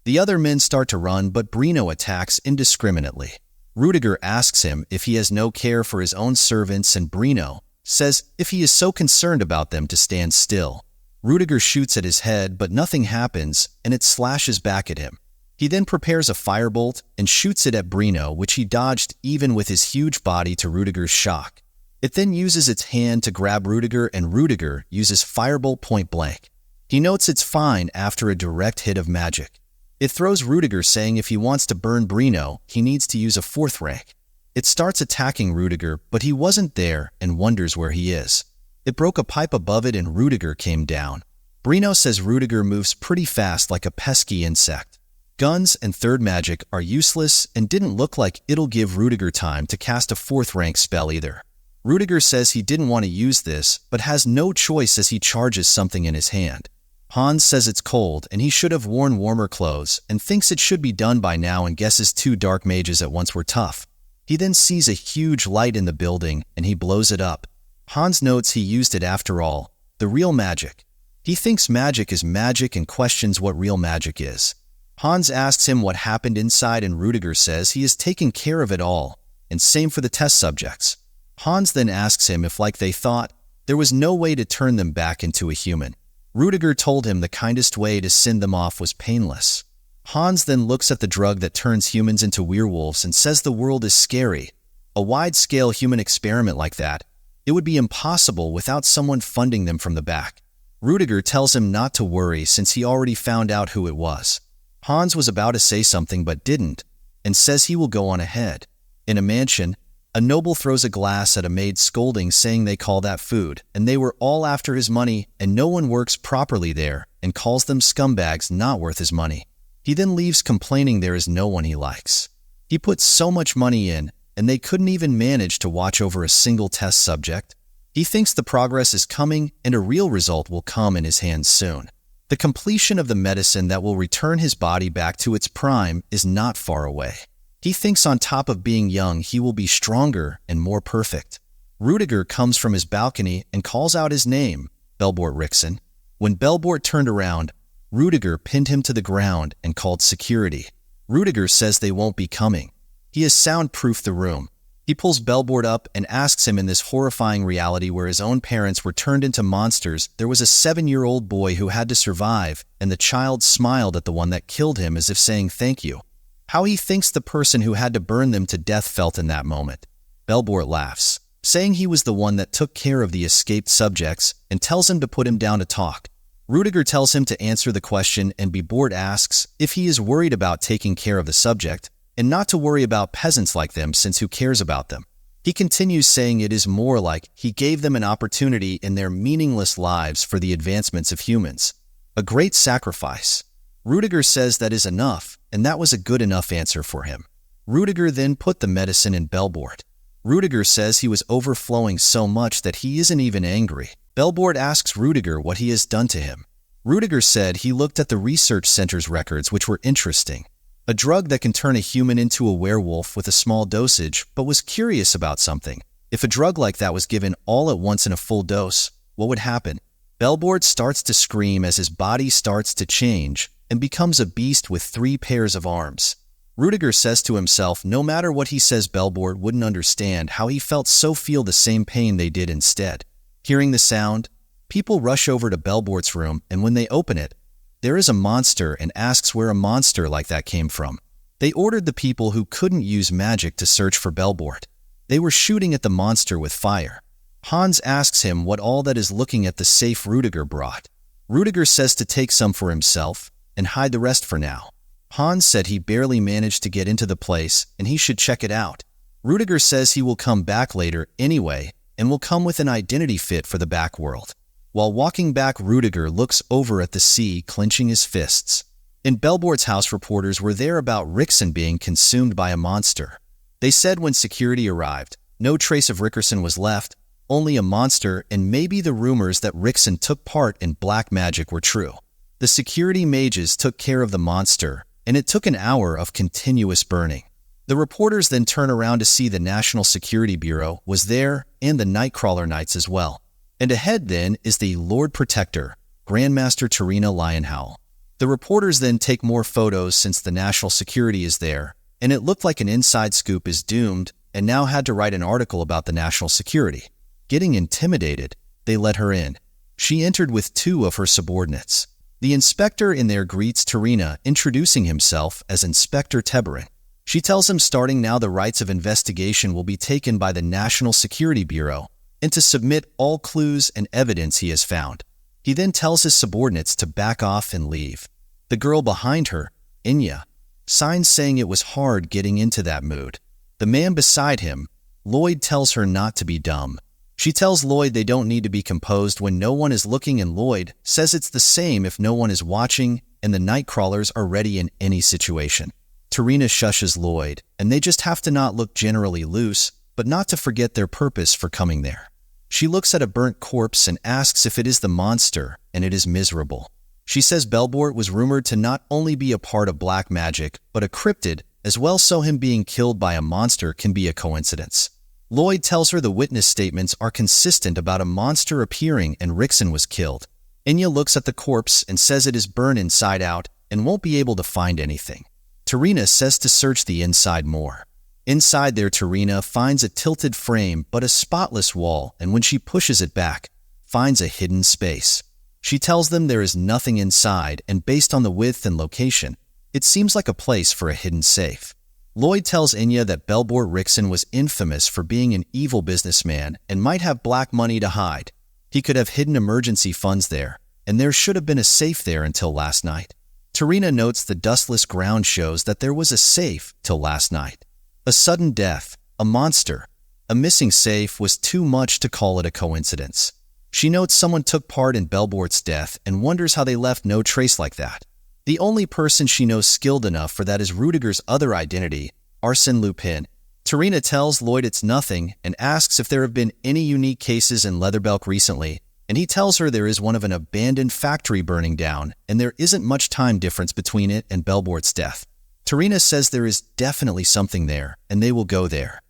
The other men start to run, but Brino attacks indiscriminately. Rudiger asks him if he has no care for his own servants, and Brino says if he is so concerned about them to stand still. Rudiger shoots at his head, but nothing happens, and it slashes back at him. He then prepares a firebolt and shoots it at Brino, which he dodged even with his huge body, to Rudiger's shock. It then uses its hand to grab Rudiger, and Rudiger uses firebolt point blank. He notes it's fine after a direct hit of magic. It throws Rudiger, saying if he wants to burn Brino, he needs to use a 4th rank. It starts attacking Rudiger, but he wasn't there and wonders where he is. It broke a pipe above it, and Rudiger came down. Brino says Rudiger moves pretty fast like a pesky insect. Guns and 3rd magic are useless and didn't look like it'll give Rudiger time to cast a 4th rank spell either. Rudiger says he didn't want to use this, but has no choice as he charges something in his hand. Hans says it's cold and he should have worn warmer clothes, and thinks it should be done by now, and guesses 2 dark mages at once were tough. He then sees a huge light in the building and he blows it up. Hans notes he used it after all, the real magic. He thinks magic is magic and questions what real magic is. Hans asks him what happened inside, and Rudiger says he is taking care of it all, and same for the test subjects. Hans then asks him if, like they thought, there was no way to turn them back into a human. Rudiger told him the kindest way to send them off was painless. Hans then looks at the drug that turns humans into werewolves and says the world is scary. A wide-scale human experiment like that, it would be impossible without someone funding them from the back. Rudiger tells him not to worry since he already found out who it was. Hans was about to say something but didn't, and says he will go on ahead. In a mansion, A noble throws a glass at a maid, scolding, saying they call that food, and they were all after his money, and no one works properly there, and calls them scumbags not worth his money. He then leaves complaining there is no one he likes. He put so much money in, and they couldn't even manage to watch over a single test subject. He thinks the progress is coming and a real result will come in his hands soon. The completion of the medicine that will return his body back to its prime is not far away. He thinks on top of being young, he will be stronger and more perfect. Rudiger comes from his balcony and calls out his name, Belbort Rickson. When Belbort turned around, Rudiger pinned him to the ground and called security. Rudiger says they won't be coming. He has soundproofed the room. He pulls Belbort up and asks him, in this horrifying reality where his own parents were turned into monsters, there was a 7-year-old boy who had to survive, and the child smiled at the one that killed him as if saying thank you. How he thinks the person who had to burn them to death felt in that moment. Belbort laughs, saying he was the one that took care of the escaped subjects, and tells him to put him down to talk. Rudiger tells him to answer the question, and Belbort asks if he is worried about taking care of the subject, and not to worry about peasants like them, since who cares about them. He continues, saying it is more like he gave them an opportunity in their meaningless lives for the advancements of humans. A great sacrifice. Rudiger says that is enough, and that was a good enough answer for him. Rudiger then put the medicine in Belbort. Rudiger says he was overflowing so much that he isn't even angry. Belbort asks Rudiger what he has done to him. Rudiger said he looked at the research center's records, which were interesting. A drug that can turn a human into a werewolf with a small dosage, but was curious about something. If a drug like that was given all at once in a full dose, what would happen? Belbort starts to scream as his body starts to change and becomes a beast with 3 pairs of arms. Rudiger says to himself, no matter what he says, Belbort wouldn't understand how he felt, so feel the same pain they did instead. Hearing the sound, people rush over to Belbort's room, and when they open it, there is a monster and asks where a monster like that came from. They ordered the people who couldn't use magic to search for Belbort. They were shooting at the monster with fire. Hans asks him what all that is looking at the safe Rudiger brought. Rudiger says to take some for himself and hide the rest for now. Hans said he barely managed to get into the place and he should check it out. Rudiger says he will come back later anyway and will come with an identity fit for the back world. While walking back, Rudiger looks over at the sea, clenching his fists. In Belbort's house, reporters were there about Rickson being consumed by a monster. They said when security arrived, no trace of Rickson was left, only a monster, and maybe the rumors that Rickson took part in black magic were true. The security mages took care of the monster, and it took an hour of continuous burning. The reporters then turn around to see the National Security Bureau was there, and the Nightcrawler Knights as well. And ahead then is the Lord Protector, Grandmaster Tarina Lionhowl. The reporters then take more photos since the national security is there, and it looked like an inside scoop is doomed and now had to write an article about the national security. Getting intimidated, they let her in. She entered with 2 of her subordinates. The inspector in there greets Tarina, introducing himself as Inspector Teberin. She tells him starting now the rights of investigation will be taken by the National Security Bureau, and to submit all clues and evidence he has found. He then tells his subordinates to back off and leave. The girl behind her, Inya, signs saying it was hard getting into that mood. The man beside him, Lloyd, tells her not to be dumb. She tells Lloyd they don't need to be composed when no one is looking, and Lloyd says it's the same if no one is watching, and the Nightcrawlers are ready in any situation. Tarina shushes Lloyd, and they just have to not look generally loose, but not to forget their purpose for coming there. She looks at a burnt corpse and asks if it is the monster, and it is miserable. She says Belbort was rumored to not only be a part of black magic, but a cryptid as well, so him being killed by a monster can be a coincidence. Lloyd tells her the witness statements are consistent about a monster appearing and Rickson was killed. Inya looks at the corpse and says it is burned inside out and won't be able to find anything. Tarina says to search the inside more. Inside there, Tarina finds a tilted frame but a spotless wall, and when she pushes it back, finds a hidden space. She tells them there is nothing inside, and based on the width and location, it seems like a place for a hidden safe. Lloyd tells Inya that Belbort Rickson was infamous for being an evil businessman and might have black money to hide. He could have hidden emergency funds there, and there should have been a safe there until last night. Tarina notes the dustless ground shows that there was a safe till last night. A sudden death, a monster, A missing safe was too much to call it a coincidence. She notes someone took part in Belbort's death and wonders how they left no trace like that. The only person she knows skilled enough for that is Rudiger's other identity, Arsène Lupin. Tarina tells Lloyd it's nothing and asks if there have been any unique cases in Leatherbelk recently, and he tells her there is one of an abandoned factory burning down, and there isn't much time difference between it and Belbort's death. Tarina says there is definitely something there, and they will go there.